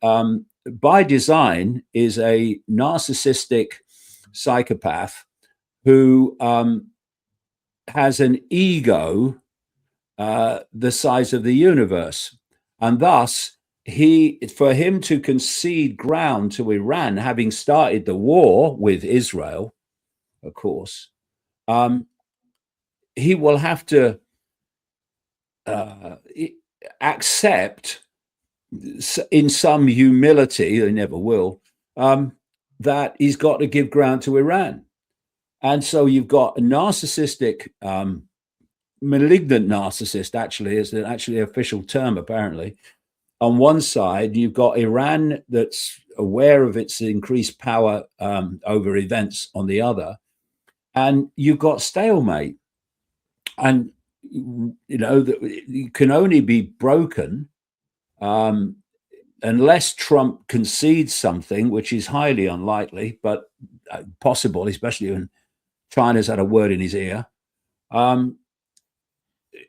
by design is a narcissistic psychopath who has an ego the size of the universe. And thus, for him to concede ground to Iran, having started the war with Israel, of course, he will have to accept, in some humility, they never will, that he's got to give ground to Iran. And so you've got a narcissistic, malignant narcissist, actually, is actually an official term, apparently. On one side, you've got Iran that's aware of its increased power over events on the other. And you've got stalemate. And, it can only be broken unless Trump concedes something, which is highly unlikely, but possible, especially when China's had a word in his ear,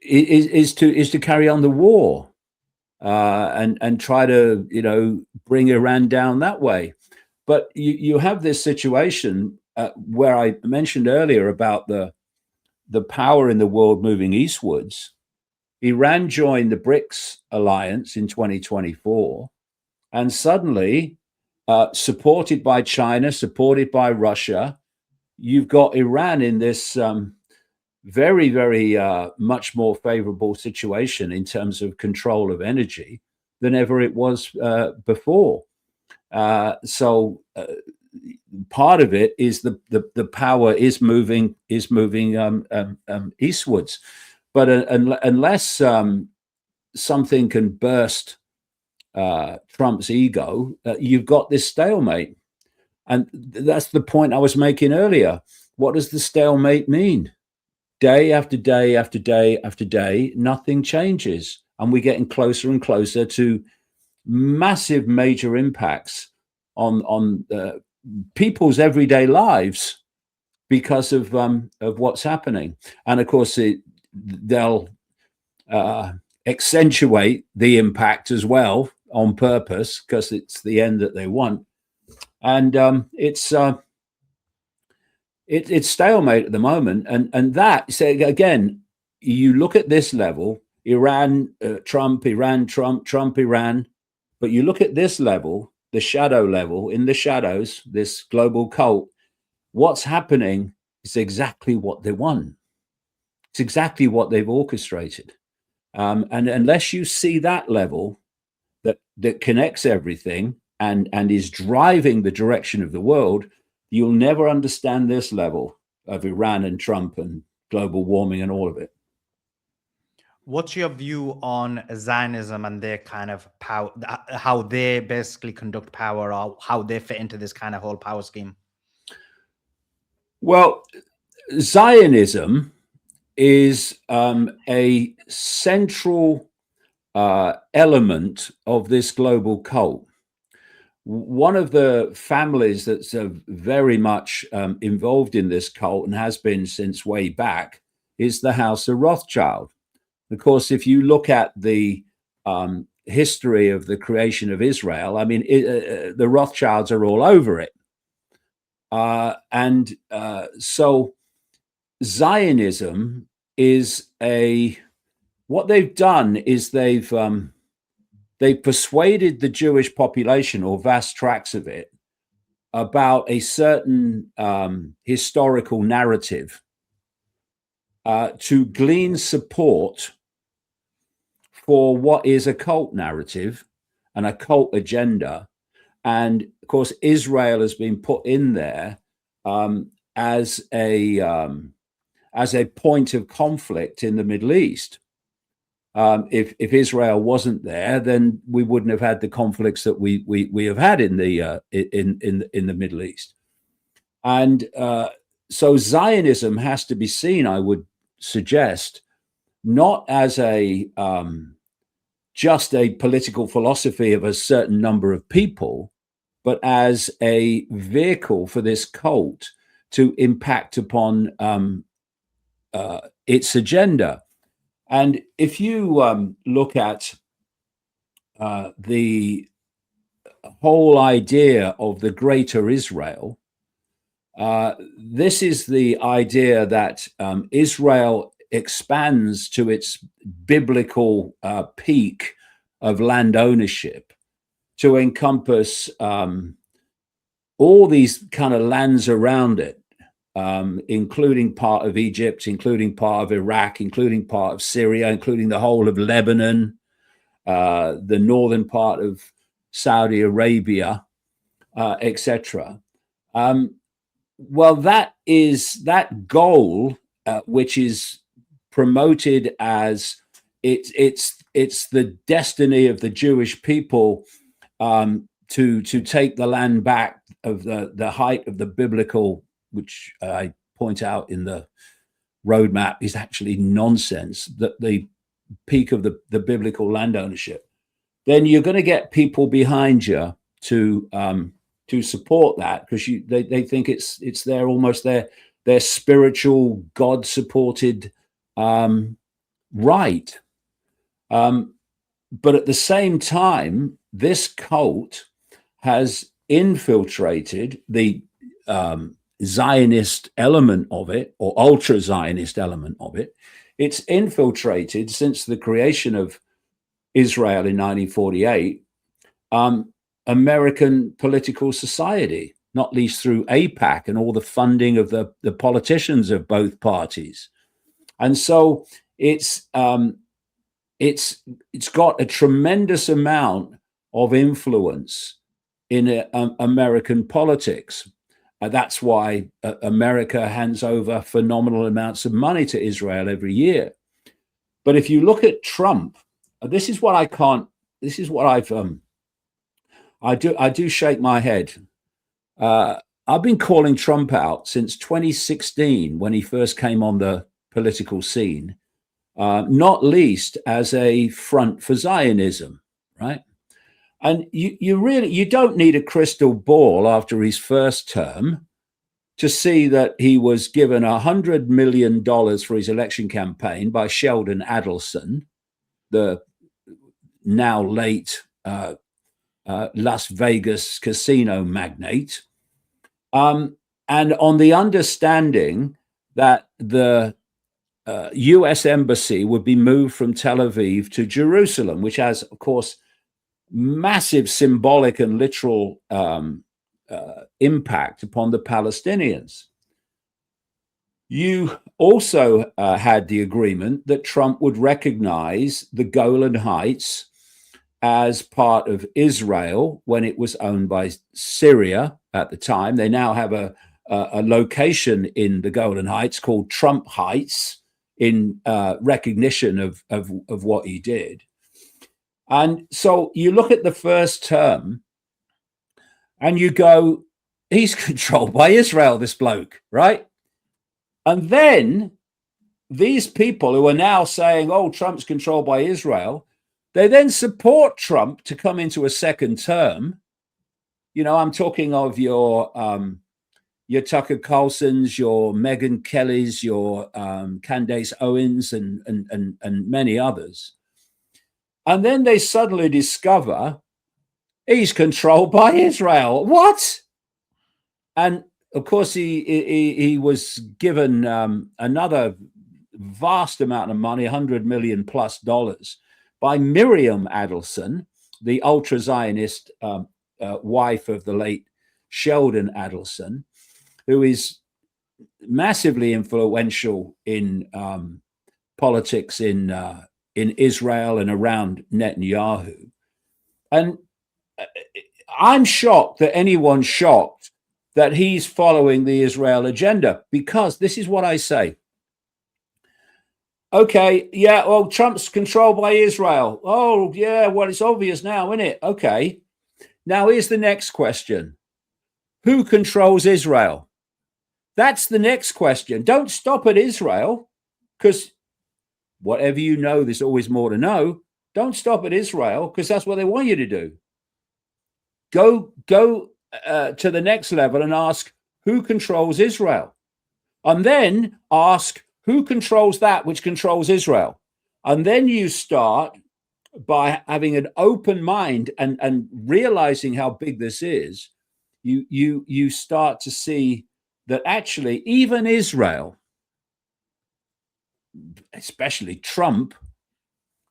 is to carry on the war and try to bring Iran down that way. But you have this situation where I mentioned earlier about the power in the world moving eastwards. Iran joined the BRICS alliance in 2024, and suddenly, supported by China, supported by Russia, you've got Iran in this very, very much more favorable situation in terms of control of energy than ever it was before. So part of it is the power is moving eastwards, but unless something can burst Trump's ego, you've got this stalemate. And that's the point I was making earlier. What does the stalemate mean? Day after day after day after day, nothing changes. And we're getting closer and closer to massive major impacts on people's everyday lives because of what's happening. And of course, they'll accentuate the impact as well on purpose because it's the end that they want. And it's stalemate at the moment. And that, so again, you look at this level, Iran, Trump, Iran, Trump, Trump, Iran. But you look at this level, the shadow level, in the shadows, this global cult, what's happening is exactly what they want. It's exactly what they've orchestrated. And unless you see that level that connects everything and is driving the direction of the world, you'll never understand this level of Iran and Trump and global warming and all of it. What's your view on Zionism and their kind of power, how they basically conduct power, or how they fit into this kind of whole power scheme? Well, Zionism is a central element of this global cult. One of the families that's very much involved in this cult and has been since way back is the House of Rothschild. Of course, if you look at the history of the creation of Israel, I mean, the Rothschilds are all over it. So Zionism is what they've done is they've persuaded the Jewish population, or vast tracts of it, about a certain historical narrative to glean support for what is a cult narrative and a cult agenda. And of course, Israel has been put in there as a as a point of conflict in the Middle East. If Israel wasn't there, then we wouldn't have had the conflicts that we have had in the Middle East. And so Zionism has to be seen, I would suggest, not as just a political philosophy of a certain number of people, but as a vehicle for this cult to impact upon its agenda. And if you look at the whole idea of the Greater Israel, this is the idea that Israel expands to its biblical peak of land ownership to encompass all these kind of lands around it, including part of Egypt, including part of Iraq, including part of Syria, including the whole of Lebanon, the northern part of Saudi Arabia, etc. Well, that goal, which is promoted as it's the destiny of the Jewish people to take the land back of the height of the biblical, which I point out in the roadmap is actually nonsense, that the peak of the biblical land ownership, then you're going to get people behind you to support that, because they think it's their almost their spiritual God supported right. But at the same time, this cult has infiltrated the Zionist element of it, or ultra Zionist element of it. It's infiltrated since the creation of Israel in 1948, American political society, not least through AIPAC and all the funding of the politicians of both parties. And so it's got a tremendous amount of influence in American politics. That's why America hands over phenomenal amounts of money to Israel every year. But if you look at Trump, this is what I do shake my head. I've been calling Trump out since 2016 when he first came on the political scene, not least as a front for Zionism, right? And you don't need a crystal ball after his first term to see that he was given $100 million for his election campaign by Sheldon Adelson, the now late Las Vegas casino magnate, and on the understanding that the US embassy would be moved from Tel Aviv to Jerusalem, which has, of course, massive symbolic and literal impact upon the Palestinians. You also had the agreement that Trump would recognize the Golan Heights as part of Israel when it was owned by Syria at the time. They now have a location in the Golan Heights called Trump Heights in recognition of what he did. And so you look at the first term and you go, he's controlled by Israel, this bloke, right? And then these people who are now saying, oh, Trump's controlled by Israel, they then support Trump to come into a second term. You know, I'm talking of your Tucker Carlsons, your Megyn Kellys, your Candace Owens, and many others. And then they suddenly discover he's controlled by Israel. What? And of course, he was given another vast amount of money, $100 million plus, by Miriam Adelson, the ultra-Zionist wife of the late Sheldon Adelson, who is massively influential in politics in Israel and around Netanyahu. And I'm shocked that anyone's shocked that he's following the Israel agenda, because this is what I say. Okay, yeah, well, Trump's controlled by Israel. Oh, yeah, well, it's obvious now, isn't it? Okay. Now, here's the next question. Who controls Israel? That's the next question. Don't stop at Israel, because whatever you know, there's always more to know. Don't stop at Israel, because that's what they want you to do. Go to the next level and ask, who controls Israel? And then ask, who controls that which controls Israel? And then you start by having an open mind and realizing how big this is. You start to see that actually even Israel, especially Trump,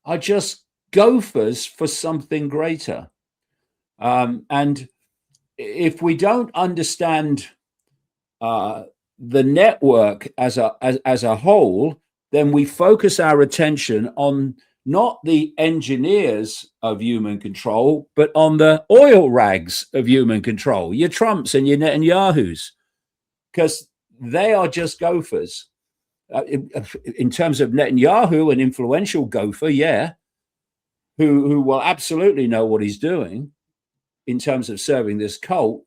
are just gophers for something greater. And if we don't understand the network as a whole, then we focus our attention on not the engineers of human control, but on the oil rags of human control, your Trumps and your Netanyahus, because they are just gophers. In terms of Netanyahu, an influential gopher, yeah, who will absolutely know what he's doing in terms of serving this cult,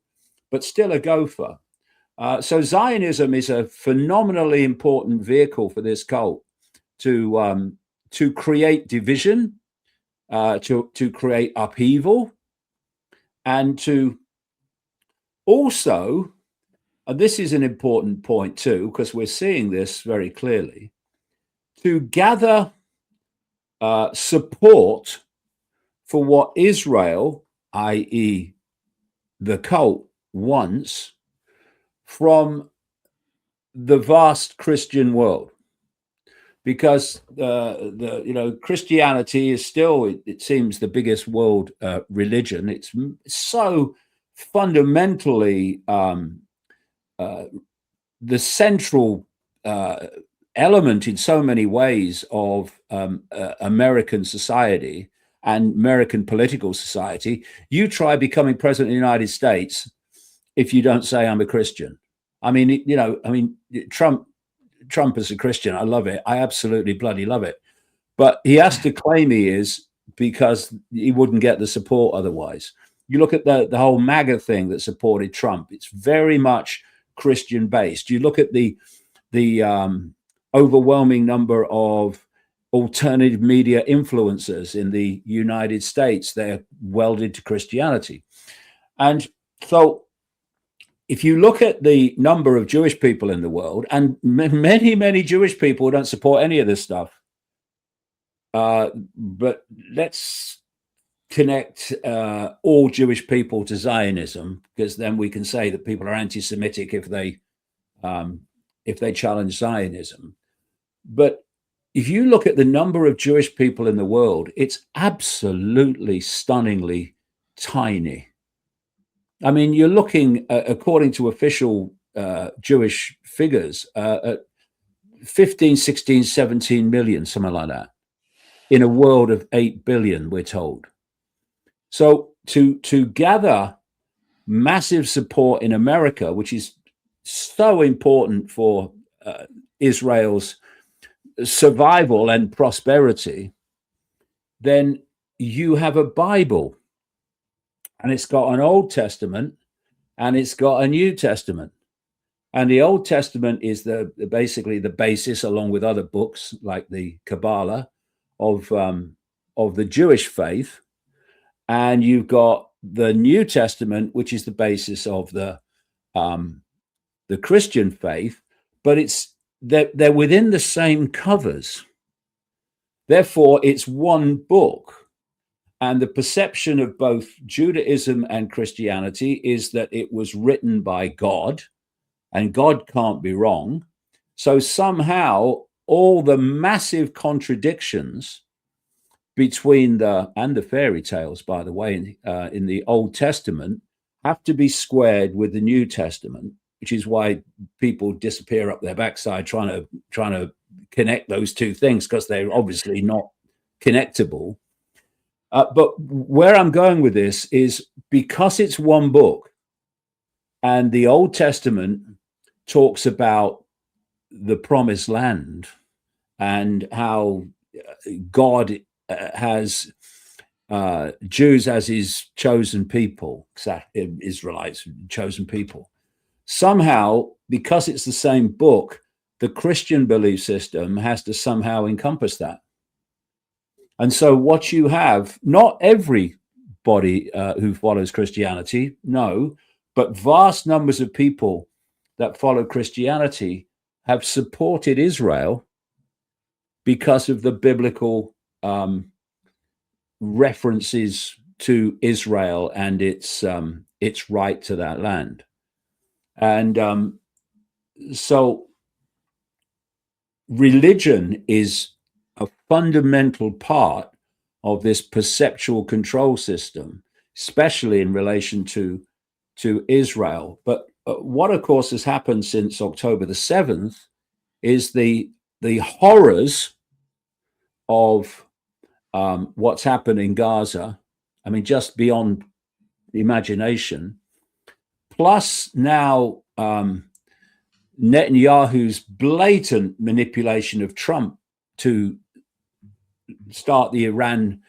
but still a gopher. So Zionism is a phenomenally important vehicle for this cult to create division, to create upheaval, and to also, and this is an important point too, because we're seeing this very clearly, to gather support for what Israel, i.e., the cult, wants from the vast Christian world, because Christianity is still, it seems, the biggest world religion. It's so fundamentally the central element in so many ways of American society and American political society. You try becoming president of the United States if you don't say I'm a Christian. I mean, Trump is a Christian. I love it. I absolutely bloody love it. But he has to claim he is, because he wouldn't get the support otherwise. You look at the whole MAGA thing that supported Trump. It's very much Christian based. You look at the overwhelming number of alternative media influencers in the United States. They're welded to Christianity. And so if you look at the number of Jewish people in the world, and many, many Jewish people don't support any of this stuff, but let's connect all Jewish people to Zionism, because then we can say that people are anti-Semitic if they challenge Zionism. But if you look at the number of Jewish people in the world, it's absolutely stunningly tiny. I mean, you're looking, according to official Jewish figures, at 15, 16, 17 million, something like that, in a world of 8 billion, we're told. So to gather massive support in America, which is so important for Israel's survival and prosperity, then you have a Bible, and it's got an Old Testament and it's got a New Testament. And the Old Testament is basically the basis, along with other books like the Kabbalah, of the Jewish faith. And you've got the New Testament, which is the basis of the Christian faith, but they're within the same covers. Therefore, it's one book. And the perception of both Judaism and Christianity is that it was written by God, and God can't be wrong. So somehow all the massive contradictions between the fairy tales, by the way, in the Old Testament, have to be squared with the New Testament, which is why people disappear up their backside trying to connect those two things, because they're obviously not connectable. But where I'm going with this is, because it's one book, and the Old Testament talks about the promised land and how God has Jews as his chosen people, Israelites, chosen people. Somehow, because it's the same book, the Christian belief system has to somehow encompass that. And so what you have, not everybody who follows Christianity, no, but vast numbers of people that follow Christianity have supported Israel because of the biblical references to Israel and its right to that land. And so religion is a fundamental part of this perceptual control system, especially in relation to Israel. But what, of course, has happened since October the 7th is the horrors of what's happened in Gaza. I mean, just beyond imagination. Plus now Netanyahu's blatant manipulation of Trump to start the Iran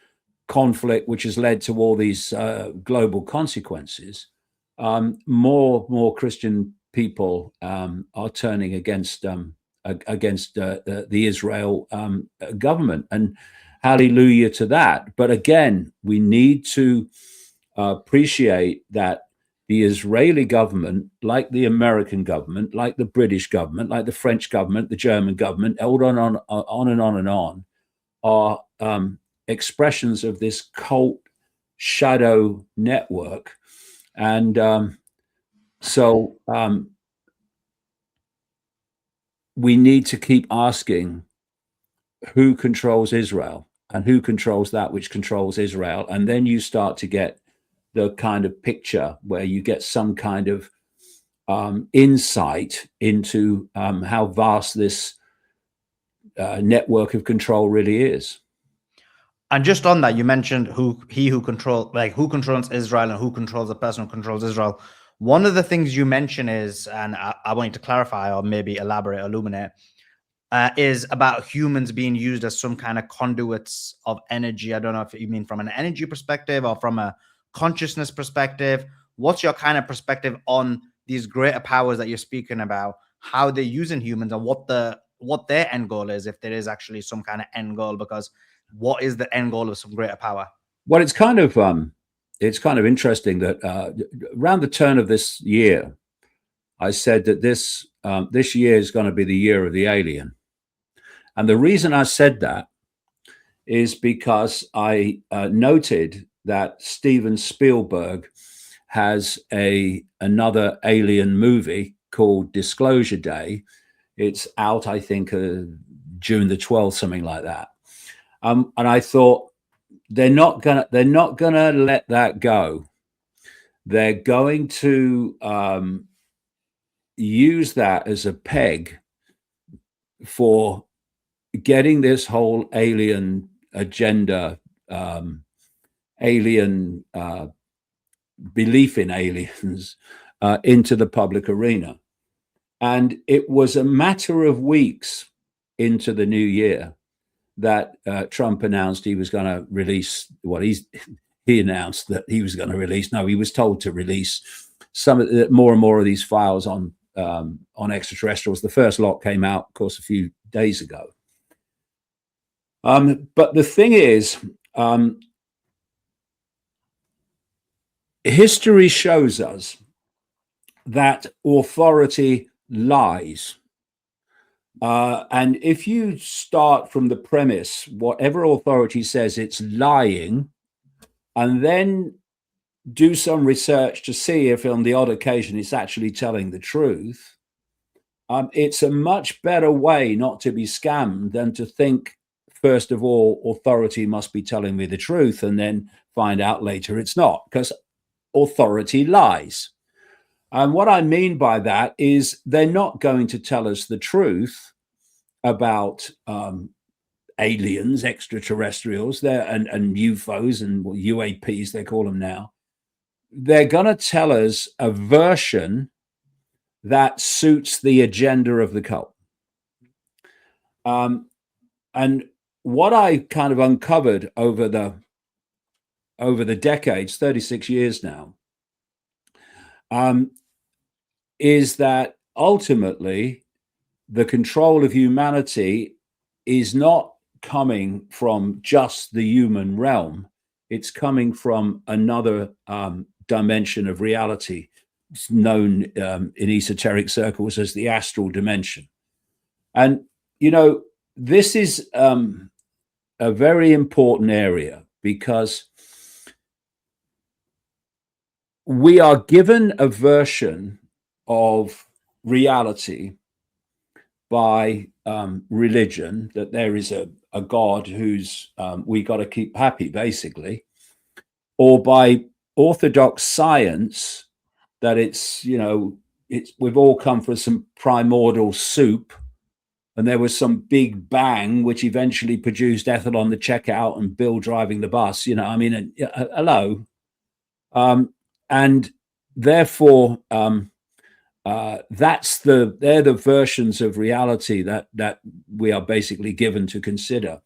conflict, which has led to all these global consequences. More Christian people are turning against the Israel government, and hallelujah to that. But again, we need to appreciate that the Israeli government, like the American government, like the British government, like the French government, the German government, on and on, are expressions of this cult shadow network. And so we need to keep asking who controls Israel and who controls that which controls Israel. And then you start to get the kind of picture where you get some kind of insight into how vast this network of control really is. And just on that, you mentioned who controls Israel and who controls the person who controls Israel. One of the things you mention is, and I want you to clarify or maybe elaborate, illuminate, is about humans being used as some kind of conduits of energy. I don't know if you mean from an energy perspective or from a consciousness perspective. What's your kind of perspective on these greater powers that you're speaking about, how they're using humans and what their end goal is, if there is actually some kind of end goal? Because what is the end goal of some greater power? Well, it's kind of interesting that around the turn of this year, I said that this year is going to be the year of the alien. And the reason I said that is because I noted that Steven Spielberg has another alien movie called Disclosure Day. It's out, I think, June the 12th, something like that. And I thought they're not gonna let that go. They're going to use that as a peg for getting this whole alien agenda, alien belief in aliens into the public arena. And it was a matter of weeks into the new year that Trump announced he was going to release he announced that he was going to release. No, he was told to release more and more of these files on extraterrestrials. The first lot came out, of course, a few days ago. But the thing is, history shows us that authority lies. And if you start from the premise, whatever authority says, it's lying, and then do some research to see if on the odd occasion it's actually telling the truth, it's a much better way not to be scammed than to think, first of all, authority must be telling me the truth, and then find out later it's not, because authority lies. And what I mean by that is they're not going to tell us the truth about aliens, extraterrestrials, and UFOs and UAPs, they call them now. They're going to tell us a version that suits the agenda of the cult. And what I kind of uncovered over the decades, 36 years now, is that ultimately the control of humanity is not coming from just the human realm. It's coming from another dimension of reality. It's known in esoteric circles as the astral dimension. And, this is a very important area, because we are given a version of reality by religion, that there is a God who's we got to keep happy, basically, or by orthodox science, that it's we've all come from some primordial soup, and there was some big bang which eventually produced Ethel on the checkout and Bill driving the bus. Hello, and therefore they're the versions of reality that we are basically given to consider.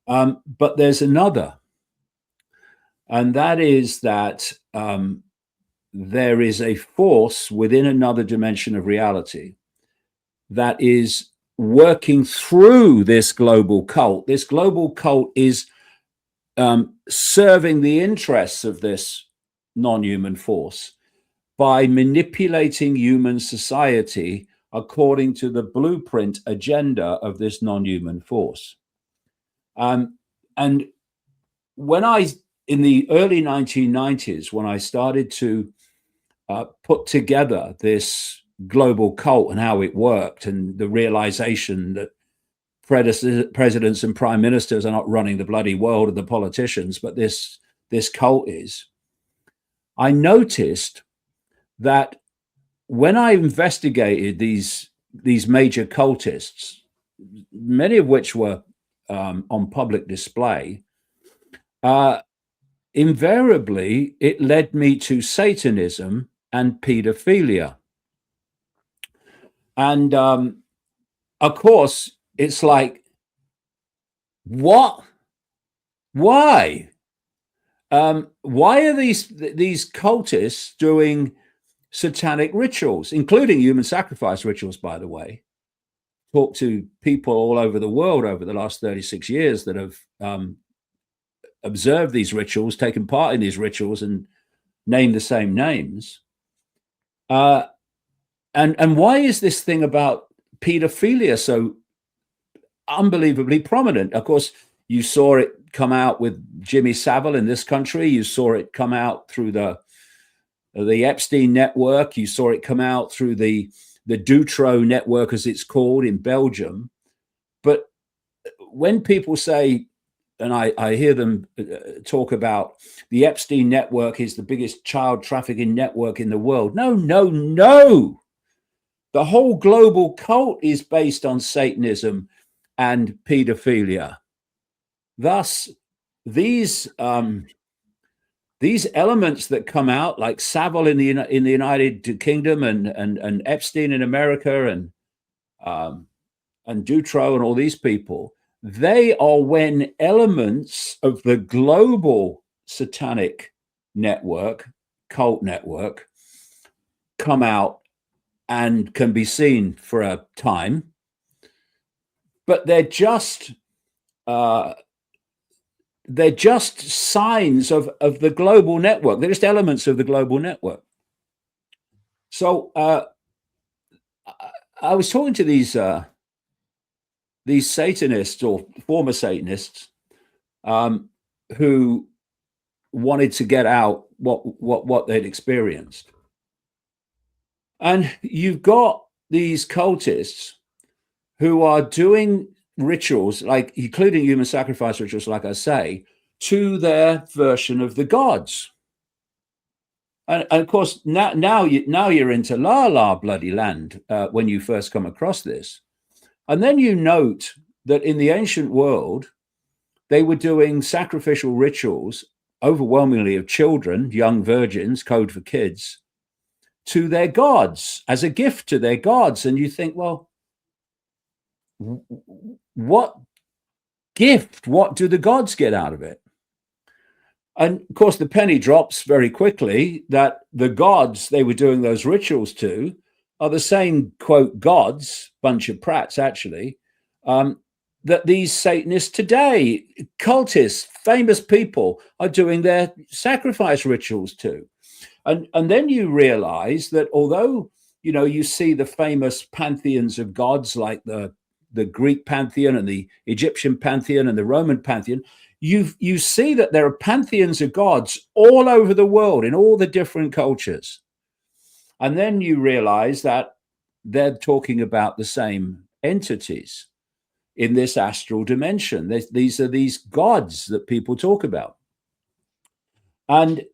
But there's another, and that is that there is a force within another dimension of reality that is working through this global cult. This global cult is serving the interests of this non-human force by manipulating human society according to the blueprint agenda of this non-human force. And in the early 1990s, when I started to put together this global cult and how it worked, and the realization that presidents and prime ministers are not running the bloody world, or the politicians, but this cult is, I noticed that when I investigated these major cultists, many of which were on public display, invariably it led me to Satanism and pedophilia. And of course, it's like, what? Why? Why are these cultists doing satanic rituals, including human sacrifice rituals, by the way? Talk to people all over the world over the last 36 years that have observed these rituals, taken part in these rituals, and named the same names. And why is this thing about pedophilia so unbelievably prominent? Of course, you saw it come out with Jimmy Savile in this country. You saw it come out through the Epstein network. You saw it come out through the Dutro network, as it's called, in Belgium. But when people say, and I hear them talk about the Epstein network is the biggest child trafficking network in the world. No. The whole global cult is based on Satanism and pedophilia. Thus, these elements that come out, like Savile in the United Kingdom, and Epstein in America, and Dutro and all these people, they are when elements of the global satanic network, cult network, come out and can be seen for a time, but they're just signs of the global network. They're just elements of the global network. So I was talking to these Satanists, or former Satanists, who wanted to get out what they'd experienced. And you've got these cultists who are doing rituals, like including human sacrifice rituals, like I say, to their version of the gods. And of course, now you're into la bloody land when you first come across this. And then you note that in the ancient world, they were doing sacrificial rituals, overwhelmingly of children, young virgins, code for kids, to their gods, as a gift to their gods. And you think, well, what gift, what do the gods get out of it? And of course, the penny drops very quickly that the gods they were doing those rituals to are the same, quote, gods, bunch of prats, actually, that these Satanists today, cultists, famous people, are doing their sacrifice rituals to. And then you realize that although, you see the famous pantheons of gods like the Greek pantheon and the Egyptian pantheon and the Roman pantheon, you see that there are pantheons of gods all over the world in all the different cultures. And then you realize that they're talking about the same entities in this astral dimension. These are these gods that people talk about. And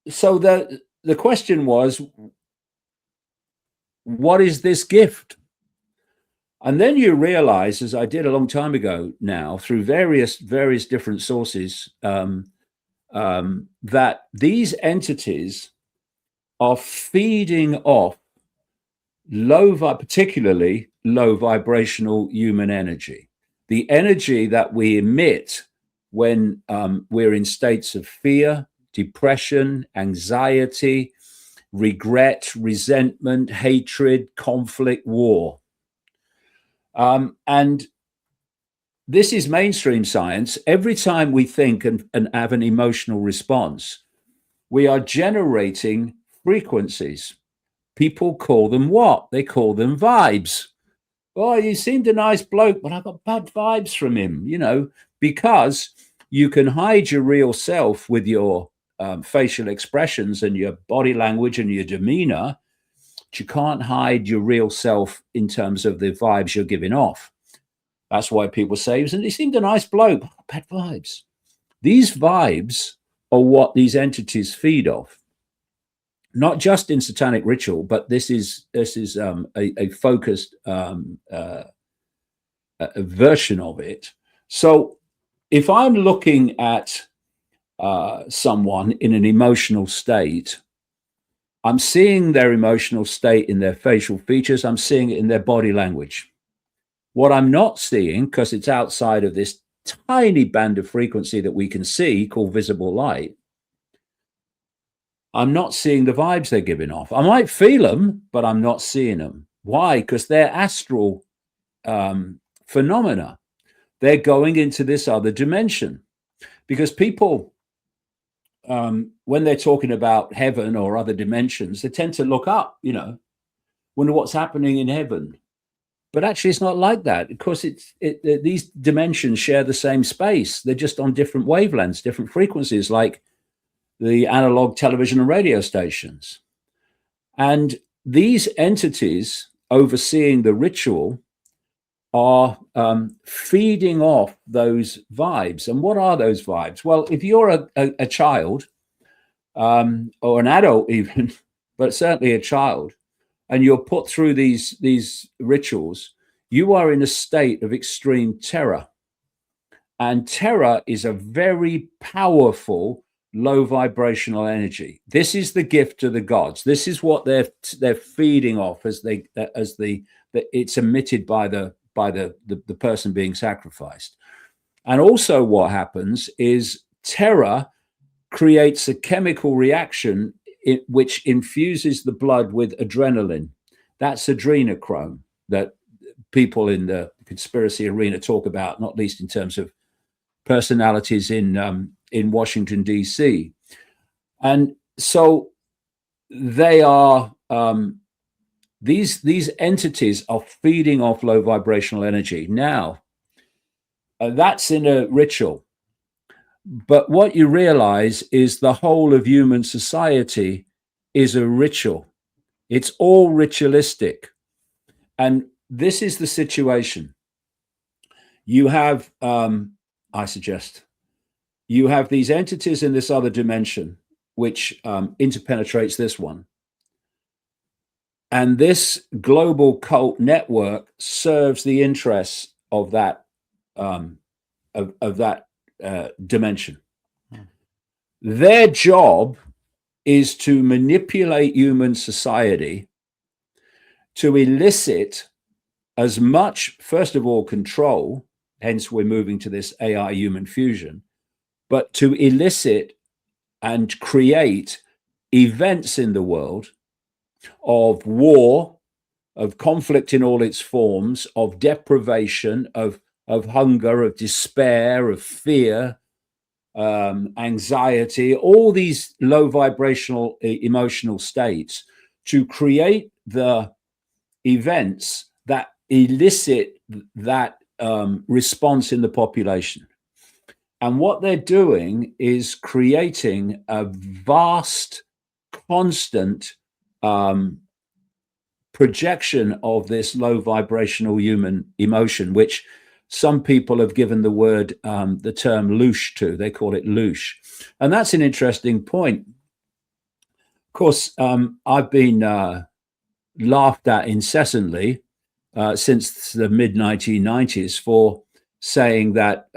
so the question was, what is this gift? And then you realize, as I did a long time ago now, through various different sources, that these entities are feeding off particularly low vibrational human energy, the energy that we emit when we're in states of fear, depression, anxiety, regret, resentment, hatred, conflict, war. And this is mainstream science. Every time we think and have an emotional response, we are generating frequencies. People call them what? They call them vibes. Oh, he seemed a nice bloke, but I got bad vibes from him, because you can hide your real self with your facial expressions and your body language and your demeanor. But you can't hide your real self in terms of the vibes you're giving off. That's why people say, he seemed a nice bloke, bad vibes. These vibes are what these entities feed off. Not just in satanic ritual, but this is a focused a version of it. So if I'm looking at someone in an emotional state, I'm seeing their emotional state in their facial features. I'm seeing it in their body language. What I'm not seeing, because it's outside of this tiny band of frequency that we can see called visible light, I'm not seeing the vibes they're giving off. I might feel them, but I'm not seeing them. Why? Because they're astral phenomena. They're going into this other dimension. Because people, when they're talking about heaven or other dimensions, they tend to look up, wonder what's happening in heaven. But actually, it's not like that. Of course, these dimensions share the same space. They're just on different wavelengths, different frequencies, like the analog television and radio stations. And these entities overseeing the ritual are feeding off those vibes. And what are those vibes? Well, if you're a child or an adult even, but certainly a child, and you're put through these rituals, you are in a state of extreme terror. And terror is a very powerful low vibrational energy. This is the gift to the gods. This is what they're feeding off as it's emitted by the person being sacrificed. And also what happens is terror creates a chemical reaction which infuses the blood with adrenaline. That's adrenochrome that people in the conspiracy arena talk about, not least in terms of personalities in Washington, D.C. And so they are, these entities are feeding off low vibrational energy. Now, that's in a ritual. But what you realize is the whole of human society is a ritual. It's all ritualistic. And this is the situation. You have, I suggest, you have these entities in this other dimension, which interpenetrates this one. And this global cult network serves the interests of that dimension. Their job is to manipulate human society to elicit as much, first of all, control, hence we're moving to this AI human fusion, but to elicit and create events in the world of war, of conflict in all its forms, of deprivation, of hunger, of despair, of fear, anxiety, all these low vibrational emotional states, to create the events that elicit that response in the population. And what they're doing is creating a vast, constant projection of this low vibrational human emotion, which some people have given the word, the term louche to. They call it louche. And that's an interesting point. Of course, I've been laughed at incessantly since the mid-1990s for saying that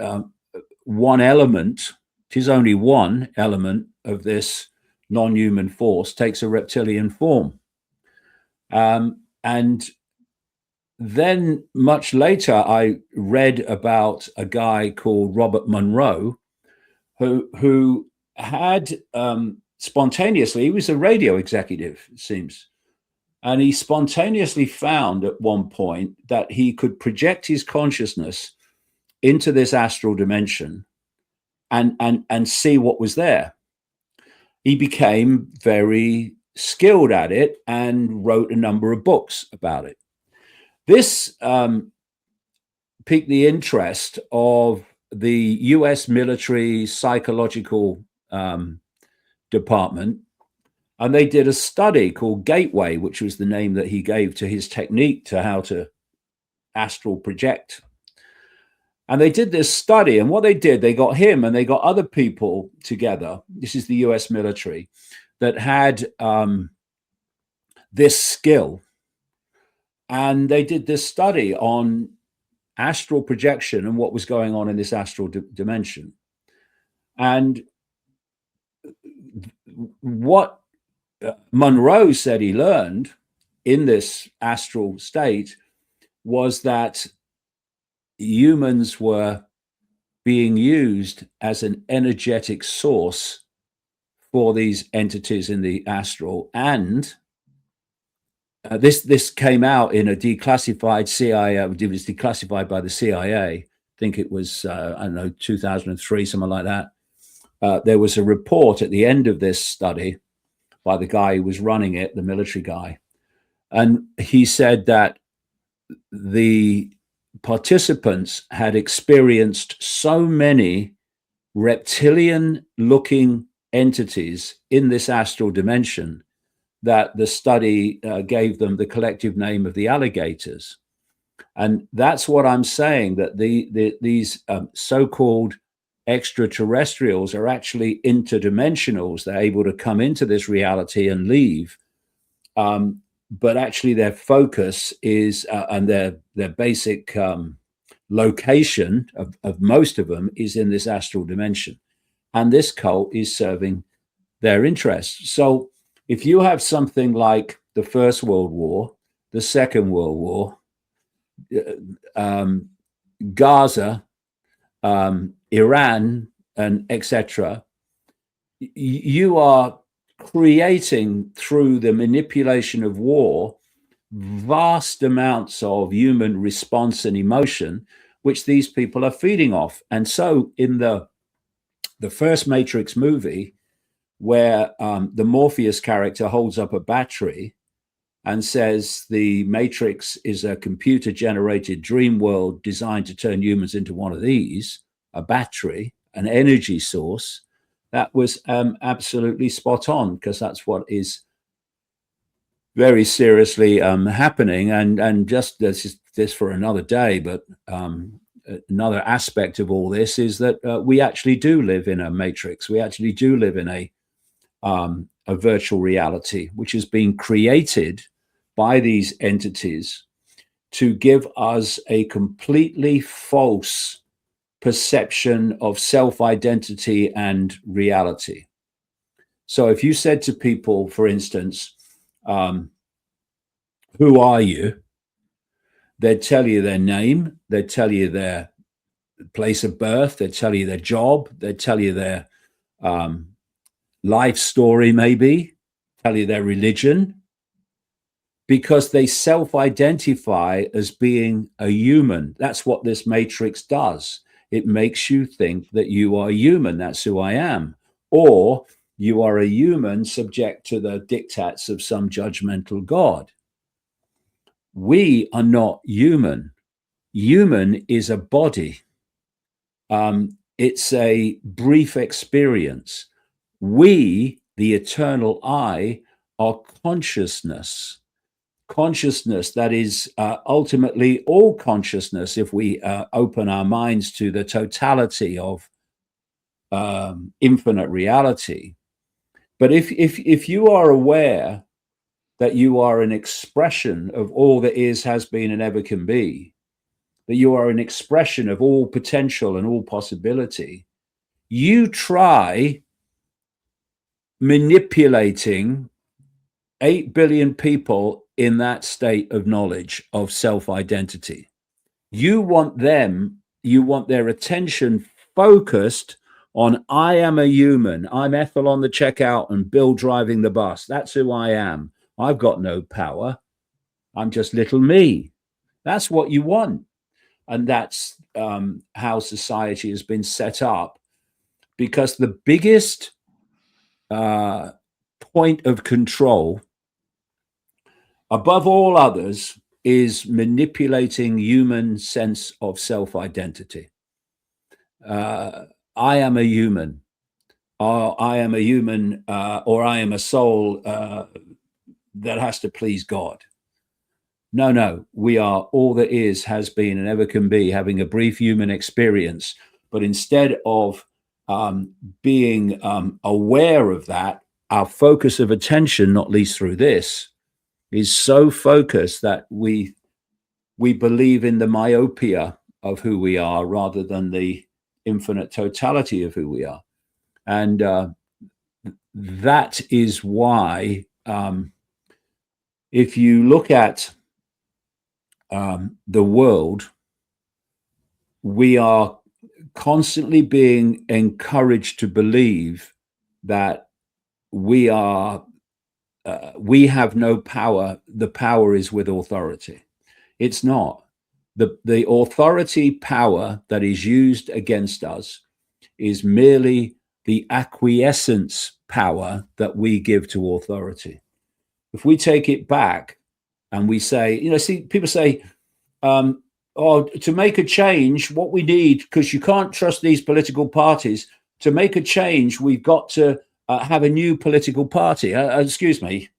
one element, it is only one element of this non-human force, takes a reptilian form. And then much later, I read about a guy called Robert Monroe, who had spontaneously, he was a radio executive, it seems, and he spontaneously found at one point that he could project his consciousness into this astral dimension and see what was there. He became very skilled at it and wrote a number of books about it. This piqued the interest of the US military psychological department, and they did a study called Gateway, which was the name that he gave to his technique to how to astral project. And they did this study, and what they did, they got him and they got other people together. This is the US military that had this skill. And they did this study on astral projection and what was going on in this astral dimension. And what Monroe said he learned in this astral state was that humans were being used as an energetic source for these entities in the astral. And this came out in a declassified CIA, it was declassified by the CIA. I think it was, I don't know, 2003, something like that. There was a report at the end of this study by the guy who was running it, the military guy. And he said that the participants had experienced so many reptilian-looking entities in this astral dimension that the study gave them the collective name of the alligators. And that's what I'm saying, that these so-called extraterrestrials are actually interdimensionals. They're able to come into this reality and leave. But actually their focus is, and their basic location of most of them is in this astral dimension. And this cult is serving their interests. So if you have something like the First World War, the Second World War, Gaza, Iran, and etc., you are creating through the manipulation of war vast amounts of human response and emotion, which these people are feeding off. And so in the first Matrix movie, where the Morpheus character holds up a battery and says the Matrix is a computer-generated dream world designed to turn humans into one of these, a battery, an energy source, that was absolutely spot on, because that's what is very seriously happening. And just this for another day, but another aspect of all this is that we actually do live in a matrix. We actually do live in a virtual reality, which has been created by these entities to give us a completely false perception of self-identity and reality. So if you said to people, for instance, who are you? They'd tell you their name, they'd tell you their place of birth, they'd tell you their job, they'd tell you their life story, maybe, tell you their religion, because they self-identify as being a human. That's what this matrix does. It makes you think that you are human. That's who I am. Or you are a human subject to the diktats of some judgmental God. We are not human. Human is a body. It's a brief experience. We, the eternal I, are consciousness. Consciousness that is ultimately all consciousness if we open our minds to the totality of infinite reality. But if you are aware that you are an expression of all that is, has been, and ever can be, that you are an expression of all potential and all possibility, you try manipulating 8 billion people in that state of knowledge of self-identity. You want their attention focused on, I am a human. I'm Ethel on the checkout and Bill driving the bus. That's who I am. I've got no power. I'm just little me. That's what you want. And that's how society has been set up, because the biggest point of control above all others is manipulating human sense of self-identity. I am a human, or I am a human, or I am a soul that has to please God. No, we are all that is, has been, and ever can be, having a brief human experience. But instead of being aware of that, our focus of attention, not least through this, is so focused that we believe in the myopia of who we are rather than the infinite totality of who we are. And that is why if you look at the world, we are constantly being encouraged to believe that we have no power. The power is with authority. It's not. The authority power that is used against us is merely the acquiescence power that we give to authority. If we take it back and we say, see, people say, to make a change, what we need, because you can't trust these political parties, to make a change, we've got to have a new political party. Excuse me.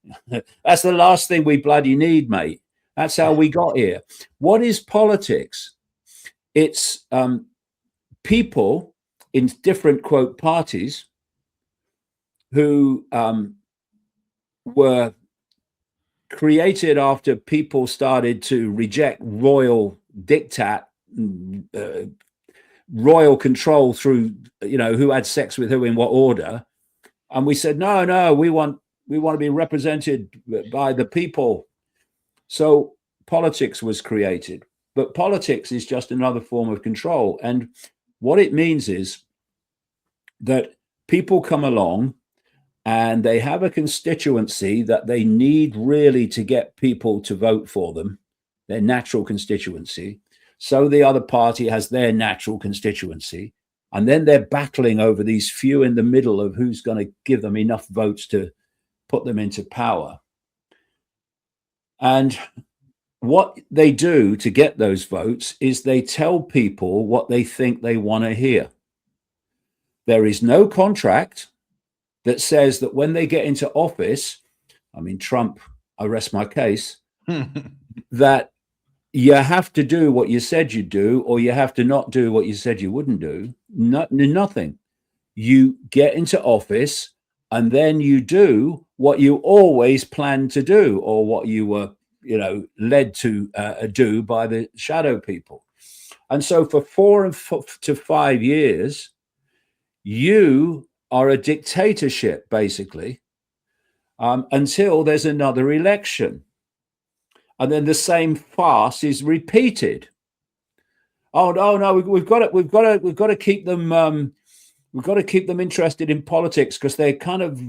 That's the last thing we bloody need, mate. That's how we got here. What is politics? It's people in different, quote, parties who were created after people started to reject royal diktat, royal control through, who had sex with who in what order. And we said, no, we want to be represented by the people. So politics was created, but politics is just another form of control. And what it means is that people come along and they have a constituency that they need really to get people to vote for them, their natural constituency. So the other party has their natural constituency. And then they're battling over these few in the middle of who's going to give them enough votes to put them into power. And what they do to get those votes is they tell people what they think they want to hear. There is no contract that says that when they get into office, I mean, Trump, I rest my case, that you have to do what you said you'd do, or you have to not do what you said you wouldn't do. Nothing. You get into office and then you do what you always planned to do, or what you were, led to do by the shadow people. And so for 4 to 5 years, you are a dictatorship, basically, until there's another election. and then the same farce is repeated. Oh no, we've got to keep them. We've got to keep them interested in politics because they're kind of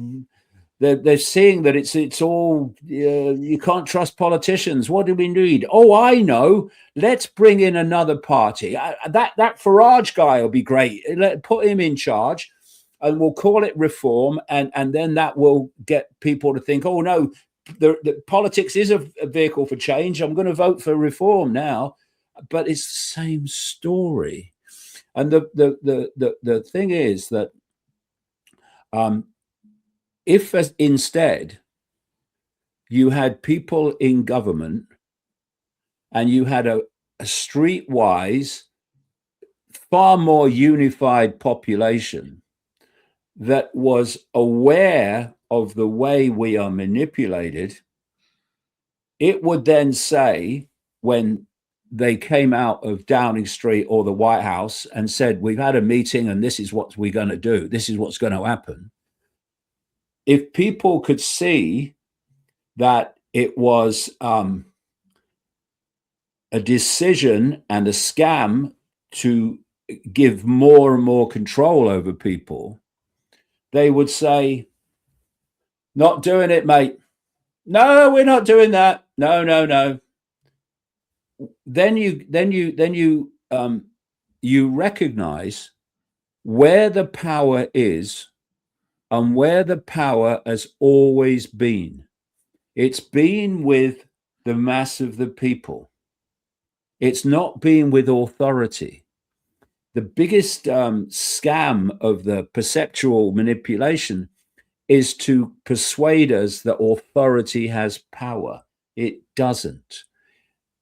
they're seeing that it's all you can't trust politicians. What do we need? Oh, I know. Let's bring in another party. That Farage guy will be great. Put him in charge, and we'll call it reform, and then that will get people to think, oh no, the politics is a vehicle for change. I'm going to vote for reform now, but it's the same story. And the thing is that if instead you had people in government and you had a streetwise, far more unified population that was aware of the way we are manipulated, it would then say, when they came out of Downing Street or the White House and said, we've had a meeting and this is what we're going to do, this is what's going to happen. If people could see that it was a decision and a scam to give more and more control over people, they would say, not doing it, mate. No, we're not doing that. No. Then you recognize where the power is and where the power has always been. It's been with the mass of the people. It's not been with authority. The biggest scam of the perceptual manipulation is to persuade us that authority has power. It doesn't.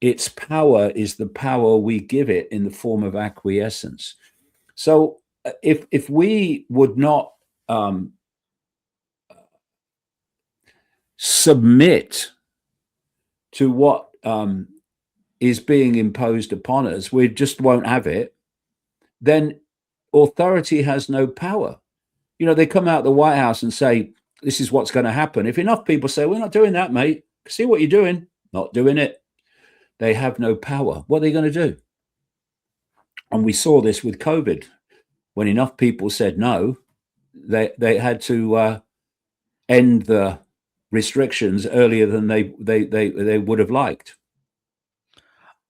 Its power is the power we give it in the form of acquiescence. So if we would not submit to what is being imposed upon us, we just won't have it, then authority has no power. You know, they come out of the White House and say, this is what's going to happen. If enough people say, we're not doing that, mate, see what you're doing, not doing it, they have no power. What are they going to do? And we saw this with COVID. When enough people said no, they had to end the restrictions earlier than they would have liked.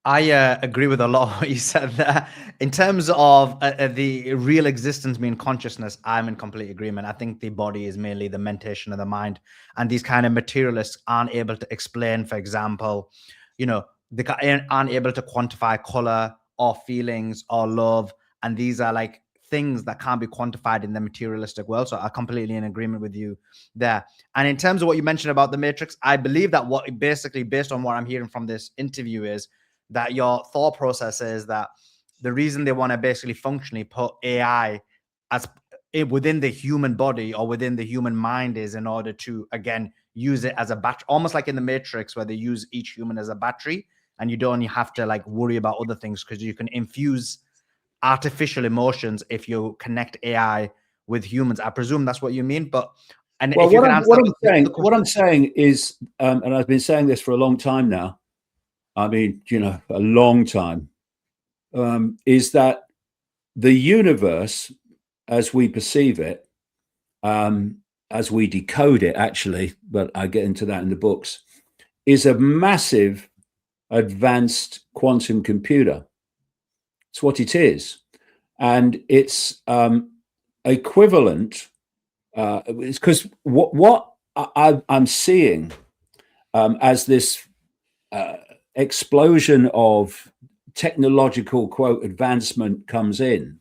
I agree with a lot of what you said there. In terms of the real existence being consciousness, I'm in complete agreement. I think the body is mainly the mentation of the mind. And these kind of materialists aren't able to explain, for example, you know, they aren't able to quantify color or feelings or love. And these are like things that can't be quantified in the materialistic world. So I'm completely in agreement with you there. And in terms of what you mentioned about the Matrix, I believe that what basically, based on what I'm hearing from this interview, is that your thought process is that the reason they want to basically functionally put AI as within the human body or within the human mind is in order to, again, use it as a battery, almost like in the Matrix where they use each human as a battery and you don't have to like worry about other things because you can infuse artificial emotions if you connect AI with humans. I presume that's what you mean, but and well, if you what I'm saying is, and I've been saying this for a long time now, I mean, you know, a long time, is that the universe, as we perceive it, as we decode it, actually, but I get into that in the books, is a massive advanced quantum computer. It's what it is. And it's equivalent. It's because what I'm seeing as this explosion of technological, quote, advancement comes in,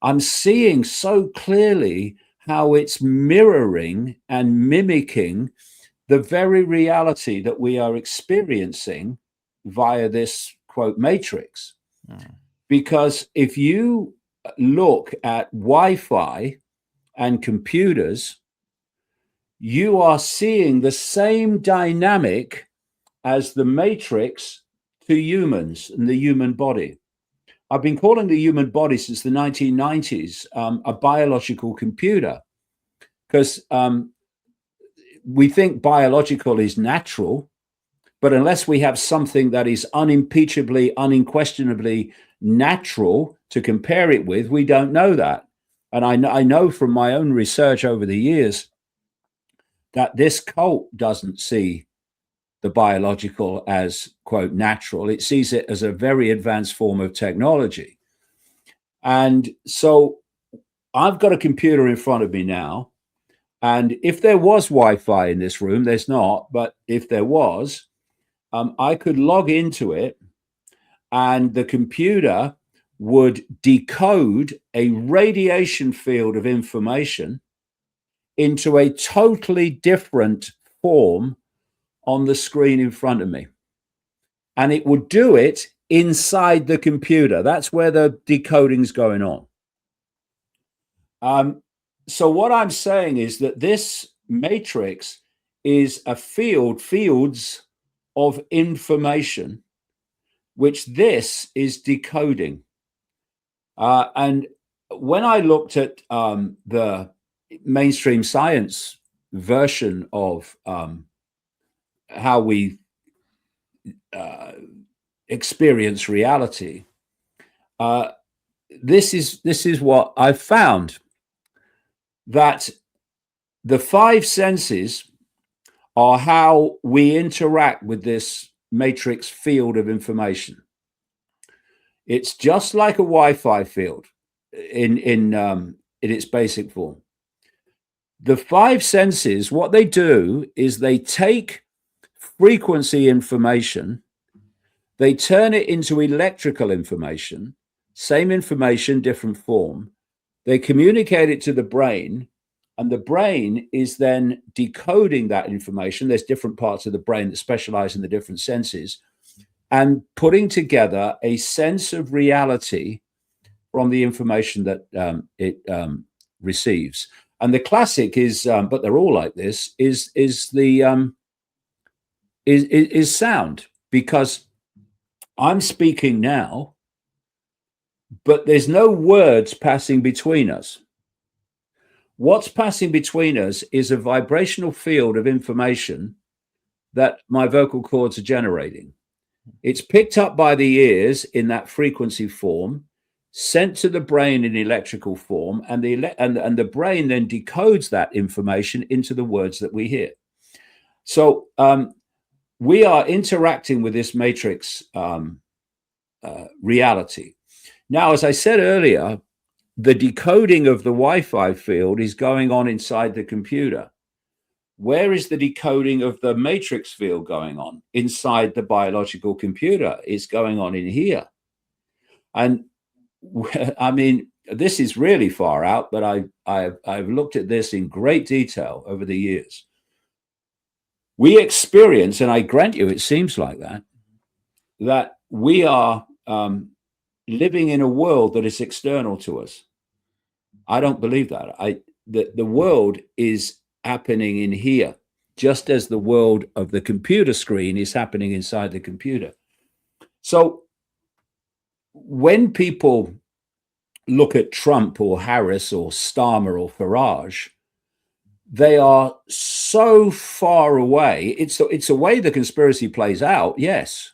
I'm seeing so clearly how it's mirroring and mimicking the very reality that we are experiencing via this, quote, matrix. Because if you look at Wi-Fi and computers, you are seeing the same dynamic as the matrix to humans and the human body. I've been calling the human body since the 1990s a biological computer, because we think biological is natural, But unless we have something that is unimpeachably, unquestionably natural to compare it with, we don't know that. And I know from my own research over the years that this cult doesn't see the biological as, quote, natural. It sees it as a very advanced form of technology. And so I've got a computer in front of me now. And if there was Wi-Fi in this room, there's not, but if there was, I could log into it and the computer would decode a radiation field of information into a totally different form on the screen in front of me. And it would do it inside the computer. That's where the decoding's going on. So what I'm saying is that this matrix is a fields of information, which this is decoding. And when I looked at the mainstream science version of how we experience reality, this is what I've found, that the five senses are how we interact with this matrix field of information. It's just like a Wi-Fi field in its basic form. The five senses, what they do is they take frequency information, they turn it into electrical information, same information, different form. They communicate it to the brain, and the brain is then decoding that information. There's different parts of the brain that specialize in the different senses, and putting together a sense of reality from the information that it receives. And the classic is, but they're all like this, is sound, because I'm speaking now, but there's no words passing between us. What's passing between us is a vibrational field of information that my vocal cords are generating. It's picked up by the ears in that frequency form, sent to the brain in electrical form, and the brain then decodes that information into the words that we hear. So we are interacting with this matrix reality. Now, as I said earlier, the decoding of the Wi-Fi field is going on inside the computer. Where is the decoding of the matrix field going on? Inside the biological computer. It's going on in here. And I mean, this is really far out, but I've looked at this in great detail over the years. We experience, and I grant you it seems like that we are living in a world that is external to us. I don't believe that. The world is happening in here, just as the world of the computer screen is happening inside the computer. So when people look at Trump or Harris or Starmer or Farage, they are so far away. It's a way the conspiracy plays out, yes,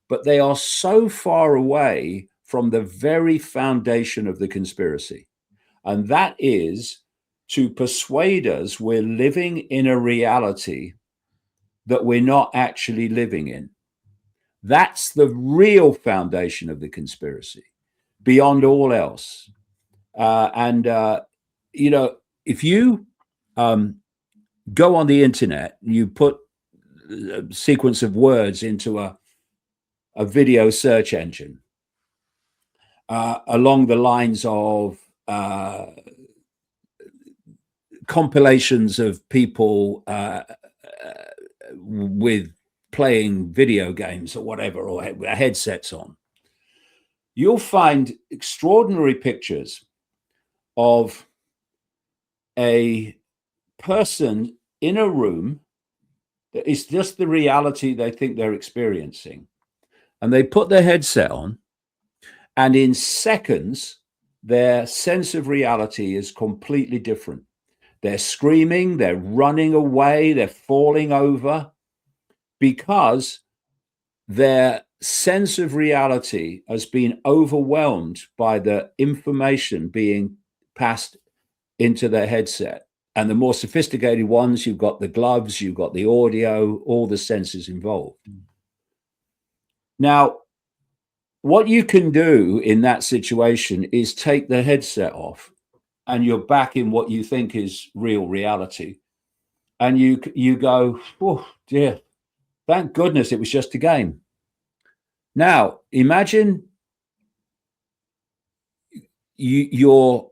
but they are so far away from the very foundation of the conspiracy. And that is to persuade us we're living in a reality that we're not actually living in. That's the real foundation of the conspiracy, beyond all else. You know, if you go on the internet, you put a sequence of words into a video search engine along the lines of compilations of people with playing video games or whatever, or headsets on, you'll find extraordinary pictures of a person in a room that is just the reality they think they're experiencing. And they put their headset on, and in seconds, their sense of reality is completely different. They're screaming, they're running away, they're falling over. because their sense of reality has been overwhelmed by the information being passed into their headset. And the more sophisticated ones, you've got the gloves, you've got the audio, all the senses involved. Now, what you can do in that situation is take the headset off, and you're back in what you think is real reality. And you go, oh dear, thank goodness it was just a game. Now, imagine your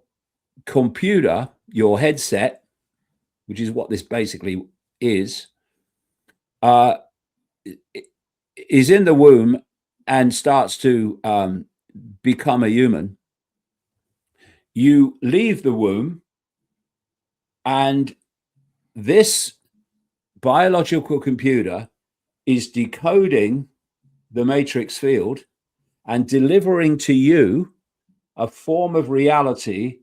computer, your headset, which is what this basically is in the womb and starts to become a human. You leave the womb, and this biological computer is decoding the matrix field and delivering to you a form of reality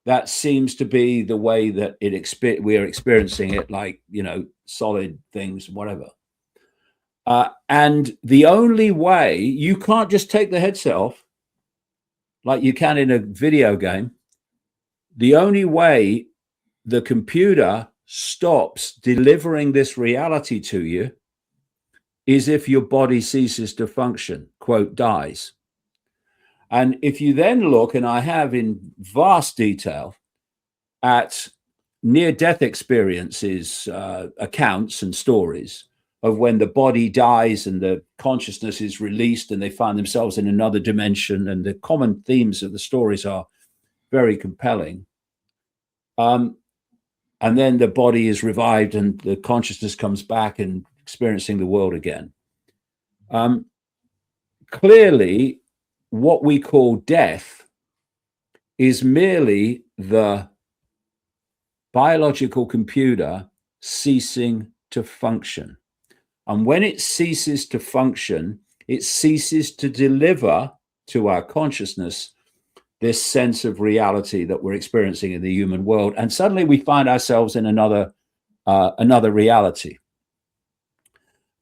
that seems to be the way that we are experiencing it, like, solid things, whatever. And the only way, you can't just take the headset off like you can in a video game. The only way the computer stops delivering this reality to you is if your body ceases to function, quote, dies. And if you then look, and I have in vast detail, at near-death experiences, accounts and stories of when the body dies and the consciousness is released and they find themselves in another dimension, and the common themes of the stories are very compelling. And then the body is revived and the consciousness comes back and experiencing the world again. Clearly, what we call death is merely the biological computer ceasing to function. And when it ceases to function, it ceases to deliver to our consciousness this sense of reality that we're experiencing in the human world. And suddenly we find ourselves in another reality.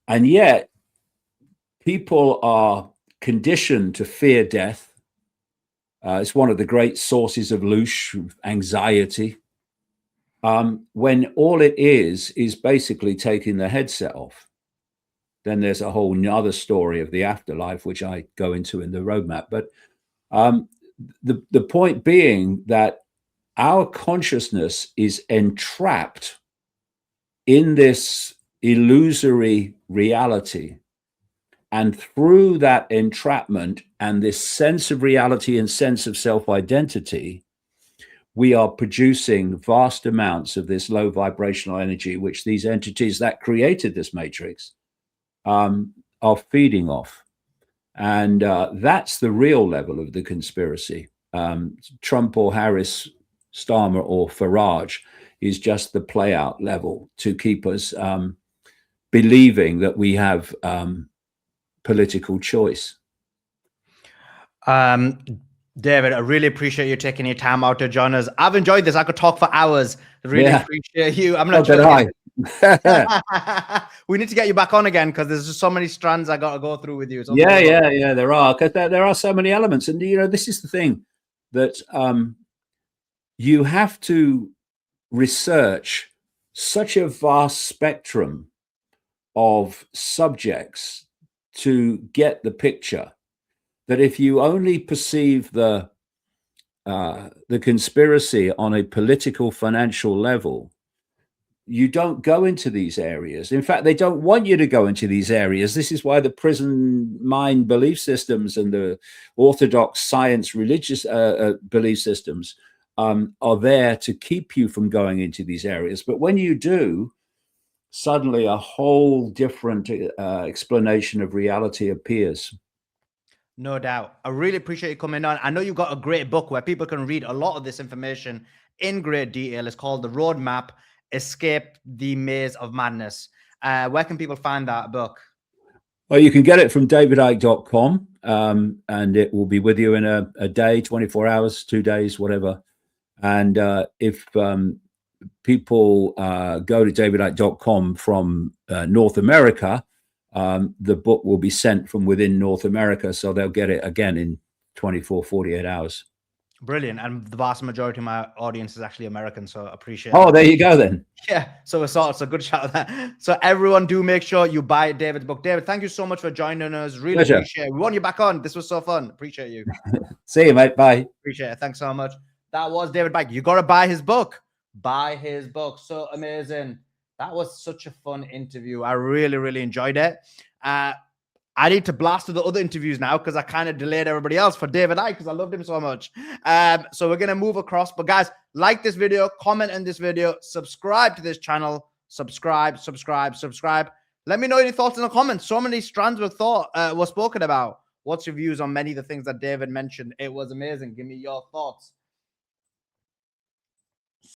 And yet people are conditioned to fear death. It's one of the great sources of louche, anxiety. When all it is basically taking the headset off. Then there's a whole nother story of the afterlife, which I go into in the roadmap. But the point being that our consciousness is entrapped in this illusory reality. And through that entrapment and this sense of reality and sense of self-identity, we are producing vast amounts of this low vibrational energy, which these entities that created this matrix are feeding off. And that's the real level of the conspiracy. Trump or Harris, Starmer or Farage is just the play out level to keep us believing that we have political choice. David, I really appreciate you taking your time out to join us. I've enjoyed this. I could talk for hours. Really appreciate you. I'm not joking. We need to get you back on again because there's just so many strands I got to go through with you. So yeah, there are, because there are so many elements. And, this is the thing that you have to research such a vast spectrum of subjects to get the picture, that if you only perceive the conspiracy on a political, financial level, you don't go into these areas. In fact, they don't want you to go into these areas. This is why the prison mind belief systems and the orthodox science religious belief systems are there to keep you from going into these areas. But when you do, suddenly a whole different explanation of reality appears. No doubt. I really appreciate you coming on. I know you've got a great book where people can read a lot of this information in great detail. It's called The Roadmap: Escape the Maze of Madness. Where can people find that book? Well, you can get it from davidicke.com, and it will be with you in a day, 24 hours, 2 days, whatever. And if people go to davidicke.com from North America, the book will be sent from within North America, so they'll get it again in 24, 48 hours. Brilliant. And the vast majority of my audience is actually American, so I appreciate Oh, that. there you go then. Yeah, so it's a good shout there. So everyone do make sure you buy David's book. David, thank you so much for joining us. Really Pleasure. appreciate it. We want you back on. This was so fun. Appreciate you. See you, mate. Bye. Appreciate it. Thanks so much. That was David Bike. You got to buy his book. Buy his book. So amazing. That was such a fun interview. I really, really enjoyed it. I need to blast to the other interviews now because I kind of delayed everybody else for David Icke because I loved him so much. So we're going to move across. But guys, like this video, comment on this video, subscribe to this channel, subscribe. Let me know your thoughts in the comments. So many strands were spoken about. What's your views on many of the things that David mentioned? It was amazing. Give me your thoughts